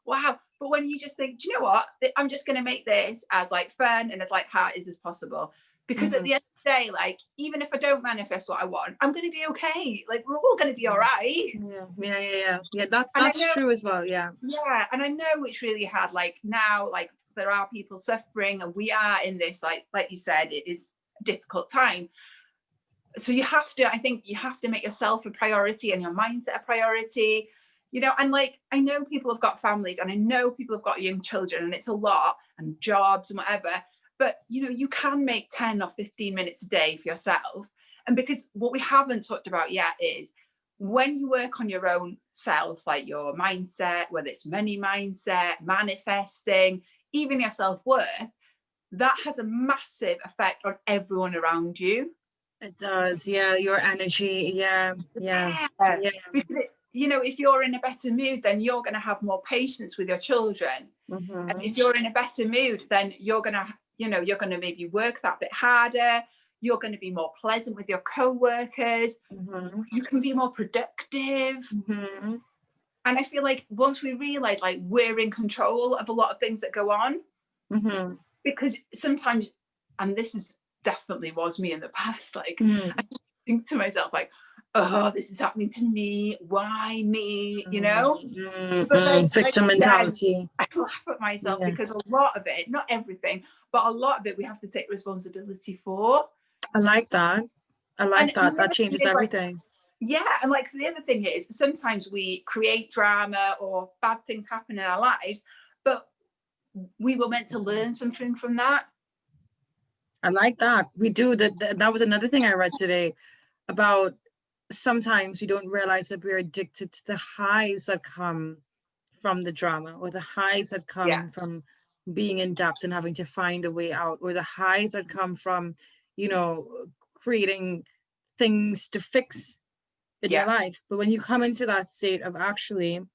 wow. But when you just think, do you know what, I'm just going to make this as like fun and as like hard as possible, because at the end of the day, like even if I don't manifest what I want, I'm going to be okay. Like we're all going to be all right. Yeah, that's true as well. Yeah, and I know it's really hard, like now, like there are people suffering, and we are in this like you said, it is a difficult time. So I think you have to make yourself a priority and your mindset a priority. And like, I know people have got families, and I know people have got young children, and it's a lot, and jobs and whatever, but you can make 10 or 15 minutes a day for yourself. And because what we haven't talked about yet is when you work on your own self, like your mindset, whether it's money mindset, manifesting, even your self-worth, that has a massive effect on everyone around you. It does. Yeah, your energy. Yeah. Because if you're in a better mood, then you're going to have more patience with your children. And if you're in a better mood, then you're going to maybe work that bit harder. You're going to be more pleasant with your co-workers. You can be more productive. And I feel like once we realize like we're in control of a lot of things that go on, because sometimes, and this is definitely was me in the past, like Mm, I think to myself like, oh, this is happening to me, why me, you know? But then victim again, mentality. I laugh at myself Yeah, because a lot of it, not everything, but a lot of it we have to take responsibility for. I like that. I like And the that. That other thing changes is like, everything. yeah, and like the other thing is sometimes we create drama or bad things happen in our lives, but we were meant to learn something from that. I like that. We do that. That was another thing I read today about sometimes we don't realize that we're addicted to the highs that come from the drama, or the highs that Yeah, come from being in depth and having to find a way out, or the highs that come from, you know, creating things to fix in your yeah. life. But when you come into that state of actually, and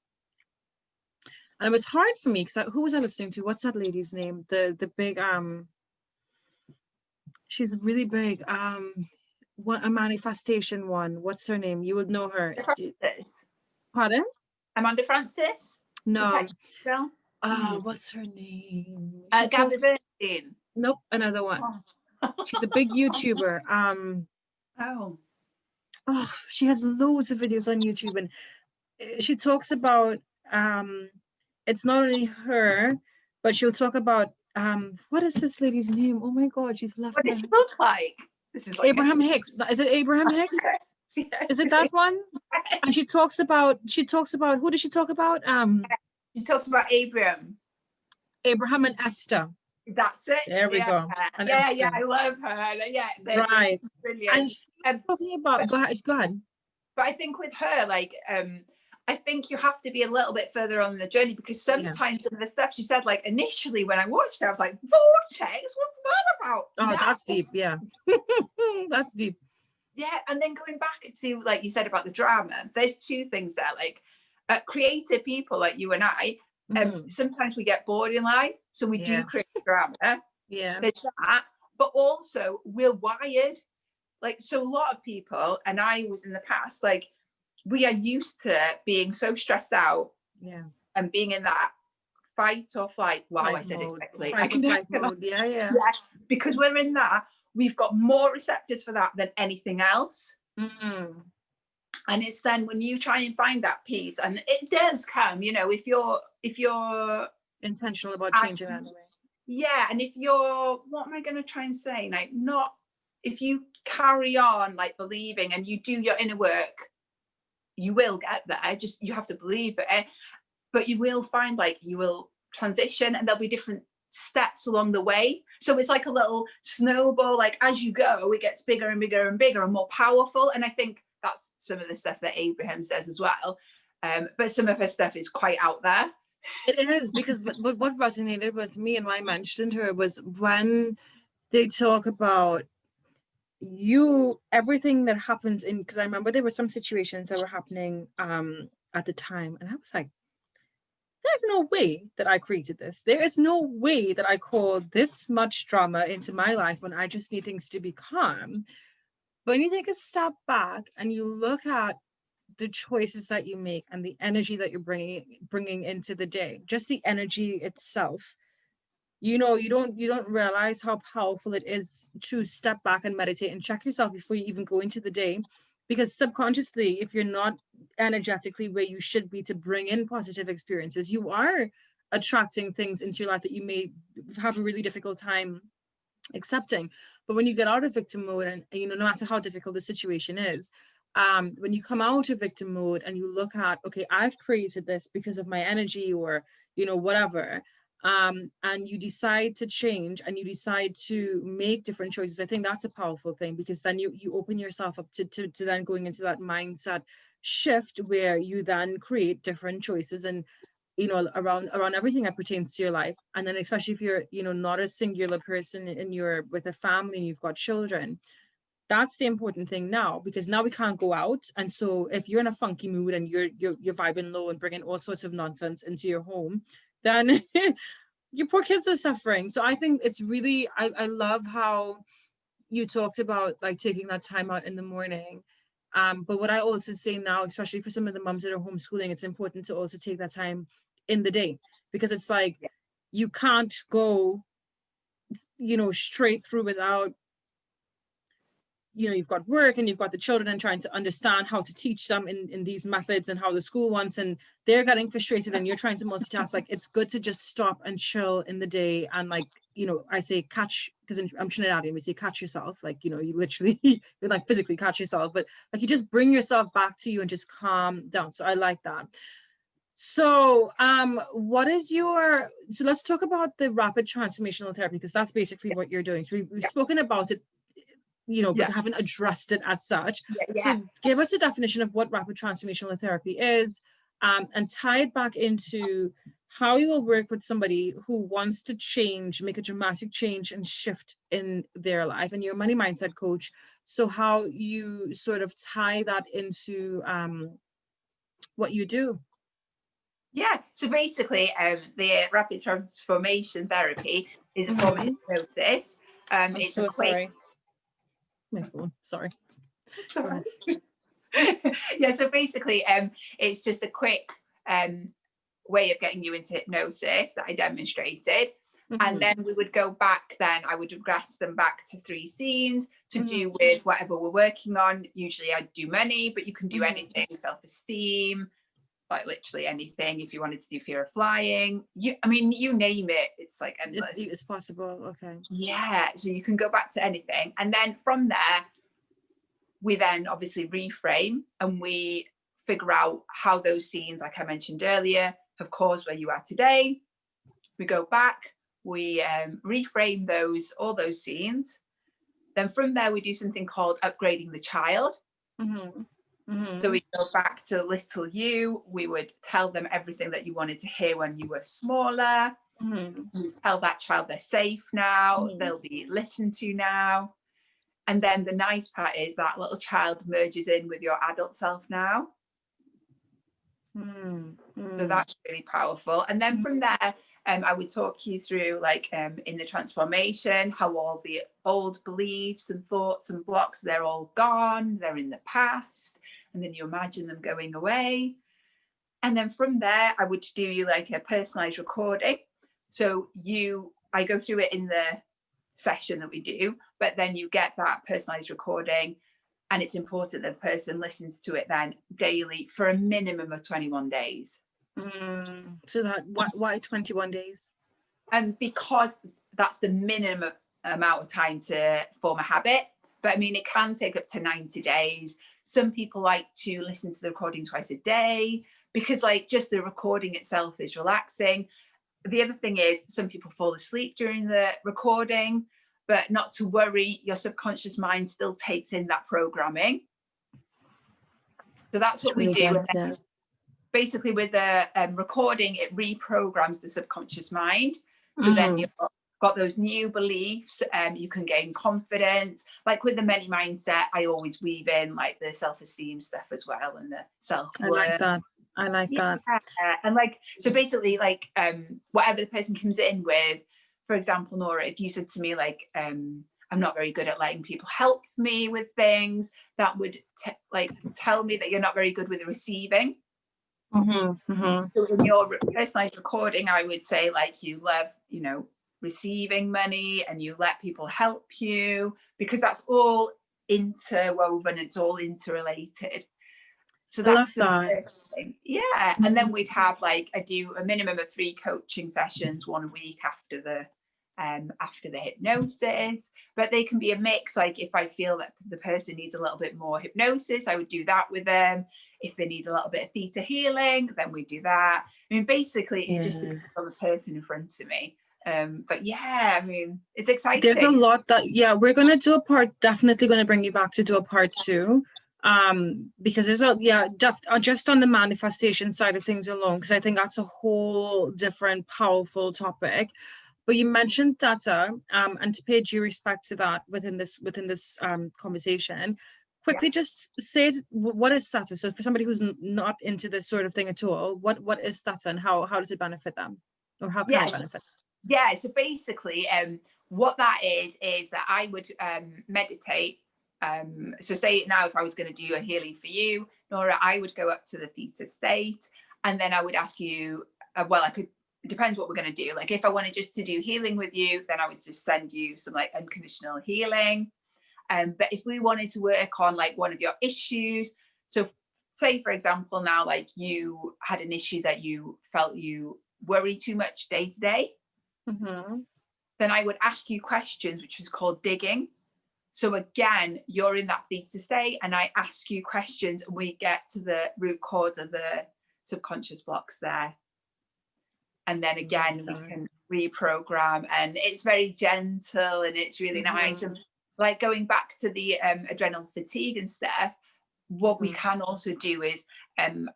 it was hard for me because who was I listening to? What's that lady's name? The big she's really big. What a manifestation one. What's her name? You would know her. Francis. Pardon? Amanda Francis, the No. tech girl. What's her name? She Gabby talks. Bernstein. Nope, another one. Oh. She's a big YouTuber. Oh. Oh, she has loads of videos on YouTube, and she talks about it's not only her, but she'll talk about what is this lady's name? Oh my god, she's left What my does she look like? This is like Abraham Hicks. Is it Abraham Hicks? yes, Is it that one? And she talks about who does she talk about? she talks about Abraham. Abraham and Esther. That's it. There we Yeah, go. And yeah, yeah. Esther. I love her. Yeah, they're Right. And brilliant. she's talking about go ahead, go ahead. But I think with her, like, I think you have to be a little bit further on the journey because Yeah. sometimes some of the stuff she said, like initially when I watched it, I was like, vortex, what's that about? Oh, Now, that's deep, yeah. That's deep. yeah, and then going back to like you said about the drama, there's two things there. Like creative people like you and I, sometimes we get bored in life, so we do Yeah. create drama. Yeah. There's that, but also we're wired. Like, so a lot of people, and I was in the past, like we are used to being so stressed out, Yeah. and being in that fight or flight. Wow, Fight I said mode. it correctly. I Fight or can flight mode. Yeah, yeah. yeah, because we're in that, we've got more receptors for that than anything else. And it's then when you try and find that peace, and it does come, you know, if you're Intentional about changing that way. Yeah, and if you're, what am I going to try and say? Like, not if you carry on like believing and you do your inner work, you will get there. Just you have to believe it, but you will find like you will transition, and there'll be different steps along the way. So it's like a little snowball. Like as you go, it gets bigger and bigger and bigger and more powerful. And I think that's some of the stuff that Abraham says as well. But some of her stuff is quite out there. It is because what resonated with me and why I mentioned her was when they talk about everything that happens in, because I remember there were some situations that were happening at the time, and I was like, there's no way that I created this. There is no way that I called this much drama into my life when I just need things to be calm. But when you take a step back and you look at the choices that you make and the energy that you're bringing into the day, just the energy itself, you don't realize how powerful it is to step back and meditate and check yourself before you even go into the day, because subconsciously, if you're not energetically where you should be to bring in positive experiences, you are attracting things into your life that you may have a really difficult time accepting. But when you get out of victim mode, and no matter how difficult the situation is, when you come out of victim mode and you look at, okay, I've created this because of my energy, or whatever, and you decide to change and you decide to make different choices, I think that's a powerful thing, because then you open yourself up to then going into that mindset shift where you then create different choices, and around everything that pertains to your life. And then especially if you're not a singular person and you're with a family and you've got children, that's the important thing now, because now we can't go out. And so if you're in a funky mood and you're vibing low and bringing all sorts of nonsense into your home, then your poor kids are suffering. So I think it's really, I love how you talked about like taking that time out in the morning. But what I also say now, especially for some of the moms that are homeschooling, it's important to also take that time in the day, because it's like you can't go straight through without, you've got work and you've got the children and trying to understand how to teach them in these methods and how the school wants, and they're getting frustrated and you're trying to multitask. Like, it's good to just stop and chill in the day. And like, I say catch, because I'm Trinidadian, we say catch yourself. like, you literally you like physically catch yourself, but like you just bring yourself back to you and just calm down. So I like that. So so let's talk about the rapid transformational therapy, because that's basically what you're doing. So we've spoken about it, but haven't addressed it as such. So give us a definition of what rapid transformational therapy is, and tie it back into how you will work with somebody who wants to change, make a dramatic change and shift in their life. And you're a money mindset coach. So how you sort of tie that into what you do. Yeah, so basically the rapid transformation therapy is a form of hypnosis. It's so a quick... sorry. My phone, sorry. Sorry. Yeah, so basically it's just a quick way of getting you into hypnosis that I demonstrated. And then we would go back, then I would regress them back to 3 scenes to do with whatever we're working on. Usually I'd do money, but you can do anything, self-esteem, like literally anything. If you wanted to do fear of flying, you name it, it's like endless. It's possible. Okay. Yeah, so you can go back to anything, and then from there we then obviously reframe and we figure out how those scenes, like I mentioned earlier, have caused where you are today. We go back, we reframe all those scenes. Then from there we do something called upgrading the child. So we go back to little you. We would tell them everything that you wanted to hear when you were smaller. You tell that child they're safe now, they'll be listened to now. And then the nice part is that little child merges in with your adult self now. So that's really powerful. And then from there, I would talk you through, like in the transformation, how all the old beliefs and thoughts and blocks, they're all gone, they're in the past. And then you imagine them going away. And then from there, I would do you like a personalized recording. So I go through it in the session that we do, but then you get that personalized recording, and it's important that the person listens to it then daily for a minimum of 21 days. So that why 21 days? And because that's the minimum amount of time to form a habit. But I mean, it can take up to 90 days. Some people like to listen to the recording twice a day because like just the recording itself is relaxing. The other thing is some people fall asleep during the recording, but not to worry, your subconscious mind still takes in that programming. So that's what we do. Basically with the recording, it reprograms the subconscious mind. So then you've got those new beliefs, you can gain confidence. Like with the money mindset, I always weave in like the self-esteem stuff as well and the self-worth. I like that. And like, so basically like whatever the person comes in with, for example, Nora, if you said to me like, I'm not very good at letting people help me with things, that would tell me that you're not very good with receiving. So in your personalized recording, I would say like you love, receiving money and you let people help you because that's all interwoven, it's all interrelated. So that's the first thing. Yeah. And then we'd have like, I do a minimum of 3 coaching sessions, 1 a week after the hypnosis, but they can be a mix. Like if I feel that the person needs a little bit more hypnosis, I would do that with them. If they need a little bit of theta healing, then we do that. I mean, basically it just depends on the person in front of me. But yeah, I mean, it's exciting. There's a lot that, we're going to do a part, definitely going to bring you back to do a part 2. Because there's just on the manifestation side of things alone, because I think that's a whole different powerful topic. But you mentioned theta, and to pay due respect to that within this conversation, quickly just say what is theta. So for somebody who's not into this sort of thing at all, what is theta and how does it benefit them, or how can it benefit? Yeah, so basically, what that is that I would meditate. So say now if I was going to do a healing for you, Nora, I would go up to the theta state, and then I would ask you, I could it depends what we're going to do. Like if I wanted just to do healing with you, then I would just send you some like unconditional healing. But if we wanted to work on like one of your issues, so say for example now, like you had an issue that you felt you worry too much day to day, then I would ask you questions, which is called digging. So again, you're in that theta state and I ask you questions and we get to the root cause of the subconscious blocks there. And then again, we can reprogram, and it's very gentle and it's really nice. And like going back to the adrenal fatigue and stuff, what we can also do is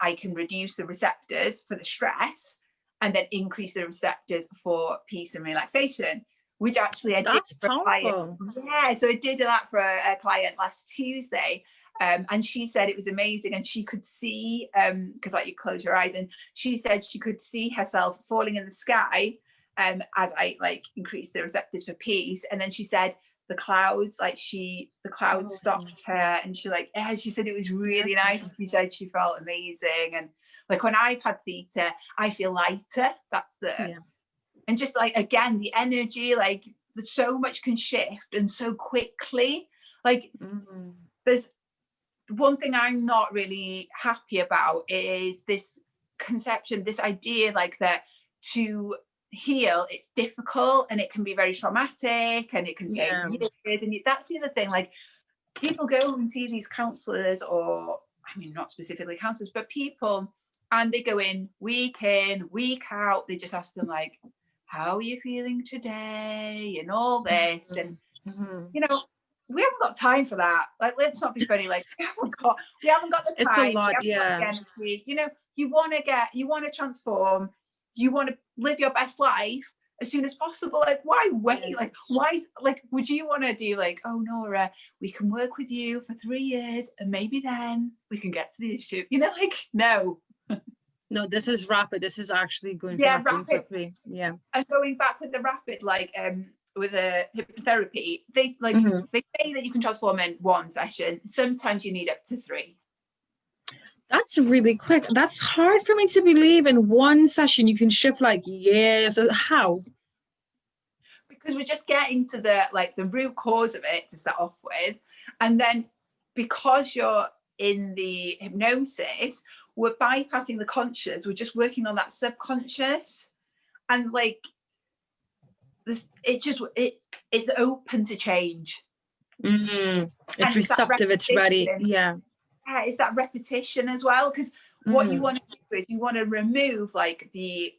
I can reduce the receptors for the stress and then increase the receptors for peace and relaxation, which actually I did for a client. Yeah, so I did that for a client last Tuesday. And she said it was amazing, and she could see, because like you close your eyes, and she said she could see herself falling in the sky as I like increased the receptors for peace. And then she said the clouds stopped her, and she said it was really nice, and she said she felt amazing. And like when I've had theta, I feel lighter. That's and just like again the energy, like so much can shift and so quickly. Like there's one thing I'm not really happy about is this conception, this idea like that to heal, it's difficult and it can be very traumatic and it can take years. And that's the other thing, like people go and see these counselors, or I mean, not specifically counselors, but people, and they go in, week out, they just ask them like, how are you feeling today? And all this. And, you know, we haven't got time for that. Like, let's not be funny. Like, we haven't got the time. It's a lot, we haven't got the energy. You know, you want to transform, you want to live your best life as soon as possible. Like, why wait? Like, would you want to do like, oh, Nora, we can work with you for 3 years and maybe then we can get to the issue. You know, like, no. No, this is rapid. This is actually going to happen quickly. Yeah. And going back with the rapid, like, with a hypnotherapy, they say that you can transform in 1 session. Sometimes you need up to 3. That's really quick. That's hard for me to believe. In 1 session you can shift like years. How? Because we're just getting to the root cause of it to start off with, and then because you're in the hypnosis, we're bypassing the conscious. We're just working on that subconscious, and like this, it's open to change. It's receptive. It's ready. Yeah, it's that repetition as well, because what you want to do is you want to remove like the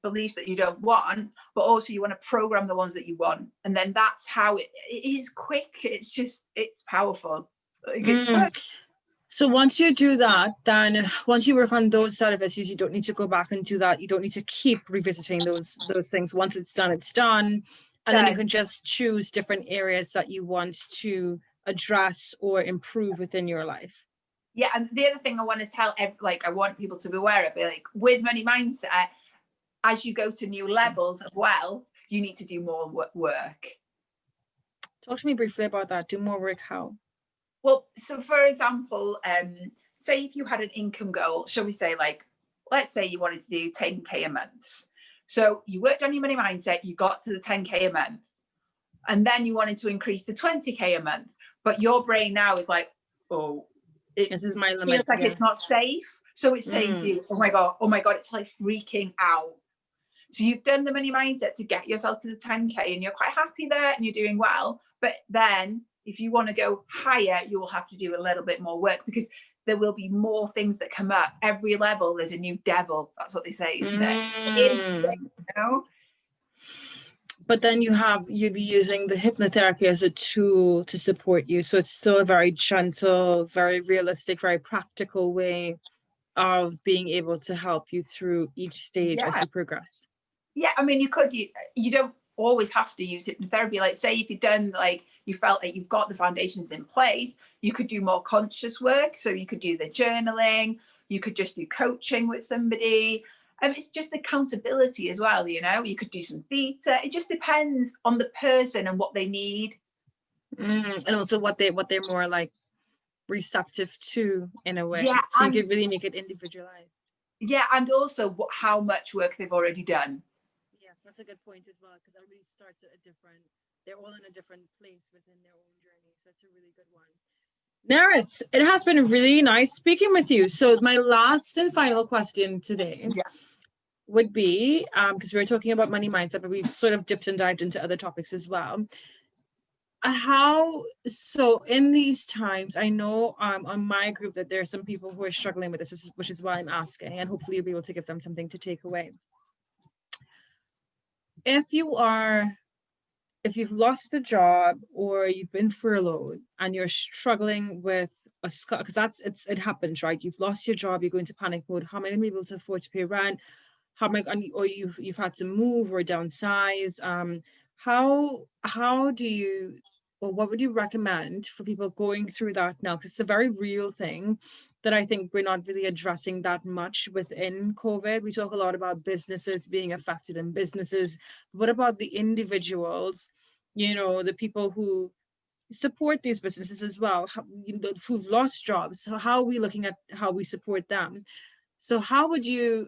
beliefs that you don't want, but also you want to program the ones that you want, and then that's how it is quick. It's powerful. Like, it's fun. So once you do that, then once you work on those set of issues, you don't need to go back and do that. You don't need to keep revisiting those things. Once it's done, it's done. And then you can just choose different areas that you want to address or improve within your life. Yeah, and the other thing I want to tell, I want people to be aware of, like with money mindset, as you go to new levels of wealth, you need to do more work. Talk to me briefly about that. Do more work, how? Well, so for example, say if you had an income goal, shall we say, like, let's say you wanted to do 10K a month. So you worked on your money mindset, you got to the 10K a month, and then you wanted to increase to 20K a month. But your brain now is like, oh, this is my limit. Feels like it's not safe. So it's saying to you, oh my God, it's like freaking out. So you've done the money mindset to get yourself to the 10K and you're quite happy there and you're doing well. But then if you want to go higher, you will have to do a little bit more work, because there will be more things that come up. Every level, there's a new devil. That's what they say, isn't it? You know? But then you'd be using the hypnotherapy as a tool to support you. So it's still a very gentle, very realistic, very practical way of being able to help you through each stage as you progress. Yeah, I mean, you don't always have to use hypnotherapy. Like, say if you've done, like, you felt like you've got the foundations in place, you could do more conscious work. So you could do the journaling, you could just do coaching with somebody. It's just accountability as well, you know. You could do some theta. It just depends on the person and what they need, and also what they're more like receptive to, in a way. Yeah, so you could really make it individualized. Yeah, and also how much work they've already done. That's a good point as well, because everybody starts at a different, they're all in a different place within their own journey. So that's a really good one. Nerys, it has been really nice speaking with you. So my last and final question today Yeah. would be, because we were talking about money mindset, but we've sort of dipped and dived into other topics as well. How, so in these times, I know on my group that there are some people who are struggling with this, which is why I'm asking, and hopefully you'll be able to give them something to take away. If you are, if you've lost a job or you've been furloughed and you're struggling with a, because it happens, right? You've lost your job, you're going to panic mode. How am I going to be able to afford to pay rent? How am I, or you've had to move or downsize? How do you, or what would you recommend for people going through that now? Because it's a very real thing that I think we're not really addressing that much within COVID. We talk a lot about businesses being affected and businesses. What about the individuals, you know, the people who support these businesses as well, who've lost jobs? So how are we looking at how we support them? So how would you,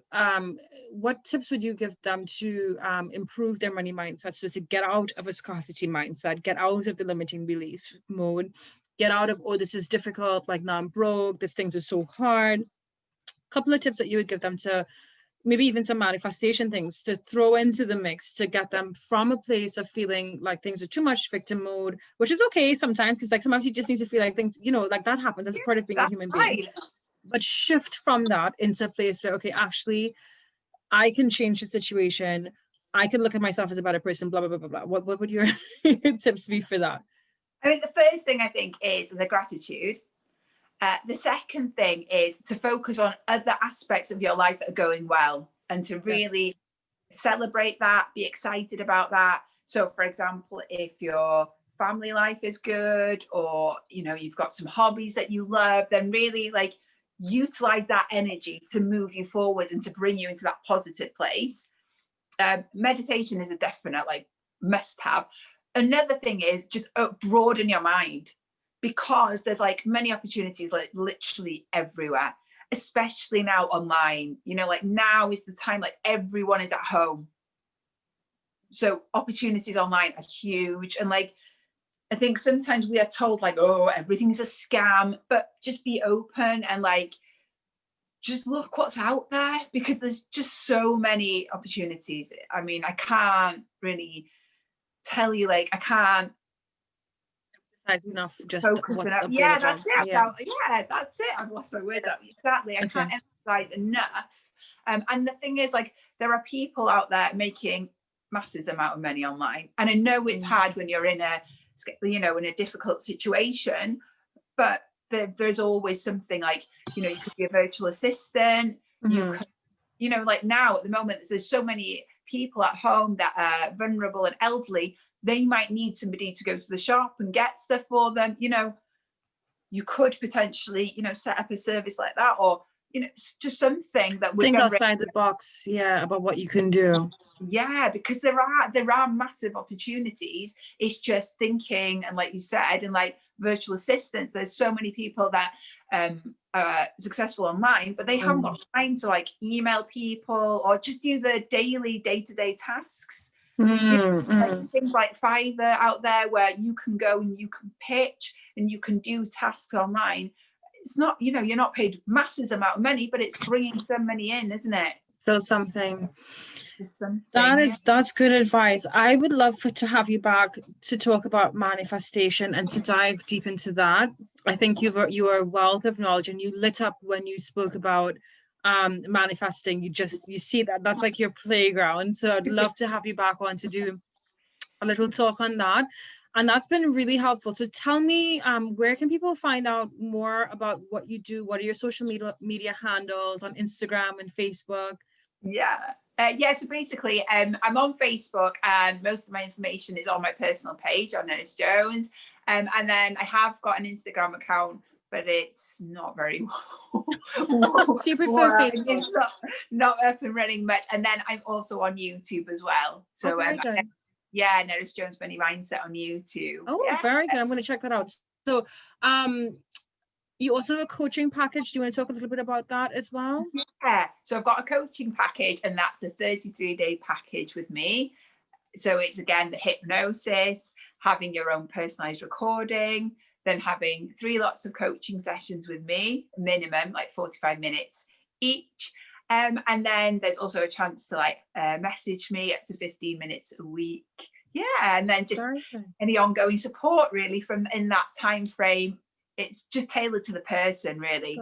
what tips would you give them to improve their money mindset? So to get out of a scarcity mindset, get out of the limiting belief mode, get out of, oh, this is difficult, like now I'm broke, these things are so hard. A couple of tips that you would give them to, maybe even some manifestation things to throw into the mix to get them from a place of feeling like things are too much victim mode, which is okay sometimes, because like sometimes you just need to feel like things, you know, like that happens. That's part of being a That's human being. right. But shift from that into a place where, okay, actually, I can change the situation. I can look at myself as a better person, blah, blah, blah, blah, blah. What would your tips be for that? I mean, the first thing I think is the gratitude. The second thing is to focus on other aspects of your life that are going well and to really celebrate that, be excited about that. So, for example, if your family life is good or, you know, you've got some hobbies that you love, then really like utilize that energy to move you forward and to bring you into that positive place. Meditation is a definite like must have. Another thing is just broaden your mind because there's like many opportunities like literally everywhere, especially now online. You know, like now is the time, like everyone is at home. So opportunities online are huge. And like, I think sometimes we are told like, oh, everything's a scam, but just be open and like, just look what's out there because there's just so many opportunities. I mean, I can't really tell you, like, I can't Enough just focus what's enough. Yeah, available. that's it. Yeah. Yeah, that's it. I've lost my words out. Exactly. I Okay. can't emphasize enough. And the thing is, like, there are people out there making massive amount of money online. And I know it's hard when you're in a, you know, in a difficult situation, but there's always something like, you know, you could be a virtual assistant. You could, you know, like now at the moment, there's so many people at home that are vulnerable and elderly. They might need somebody to go to the shop and get stuff for them. You know, you could potentially, you know, set up a service like that, or, you know, just something that would Think generate. outside the box, yeah, about what you can do. Yeah, because there are massive opportunities. It's just thinking, and like you said, and like virtual assistants, there's so many people that are successful online, but they haven't got time to like email people or just do the daily day-to-day tasks. You know, like things like Fiverr out there where you can go and you can pitch and you can do tasks online. It's not, you know, you're not paid massive amount of money, but it's bringing some money in, isn't it? Still something. Just something. That's good advice. I would love to have you back to talk about manifestation and to dive deep into that. I think you are a wealth of knowledge, and you lit up when you spoke about manifesting. You see that's like your playground. So I'd love to have you back on to do a little talk on that. And that's been really helpful. So tell me, where can people find out more about what you do? What are your social media handles on Instagram and Facebook? Yeah, so basically, I'm on Facebook, and most of my information is on my personal page on Nerys Jones, and then I have got an Instagram account, but it's not very well. So you prefer Facebook? It's not up and running much. And then I'm also on YouTube as well. So very good. yeah, Nerys Jones Money Mindset on YouTube. Oh, yeah. very good. I'm going to check that out. So, You also have a coaching package. Do you want to talk a little bit about that as well? Yeah, so I've got a coaching package, and that's a 33-day package with me. So it's again the hypnosis, having your own personalized recording, then having 3 lots of coaching sessions with me, minimum like 45 minutes each. And then there's also a chance to like message me up to 15 minutes a week. Yeah, and then just any ongoing support really from in that time frame. It's just tailored to the person really.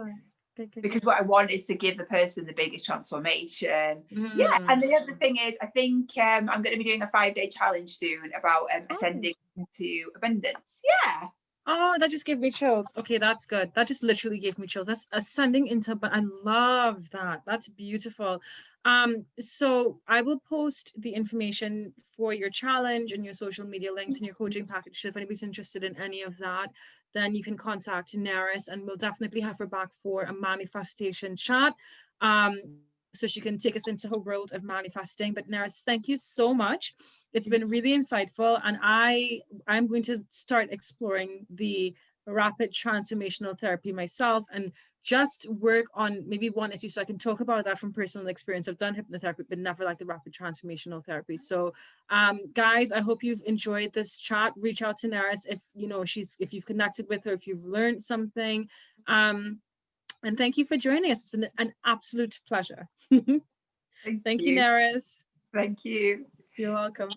Because what I want is to give the person the biggest transformation. Yeah, and the other thing is, I think I'm going to be doing a 5-day challenge soon about ascending into abundance. Yeah. Oh, that just gave me chills. Okay, that's good. That just literally gave me chills. That's ascending into, but I love that. That's beautiful. So I will post the information for your challenge and your social media links and your coaching package. So if anybody's interested in any of that, then you can contact Nerys, and we'll definitely have her back for a manifestation chat. So she can take us into her world of manifesting. But Nerys, thank you so much. It's been really insightful, and I'm going to start exploring the rapid transformational therapy myself and just work on maybe one issue so I can talk about that from personal experience. I've done hypnotherapy, but never like the rapid transformational therapy. So guys, I hope you've enjoyed this chat. Reach out to Nerys if you know if you've connected with her, if you've learned something. And thank you for joining us. It's been an absolute pleasure. Thank you, Nerys. Thank you. You're welcome.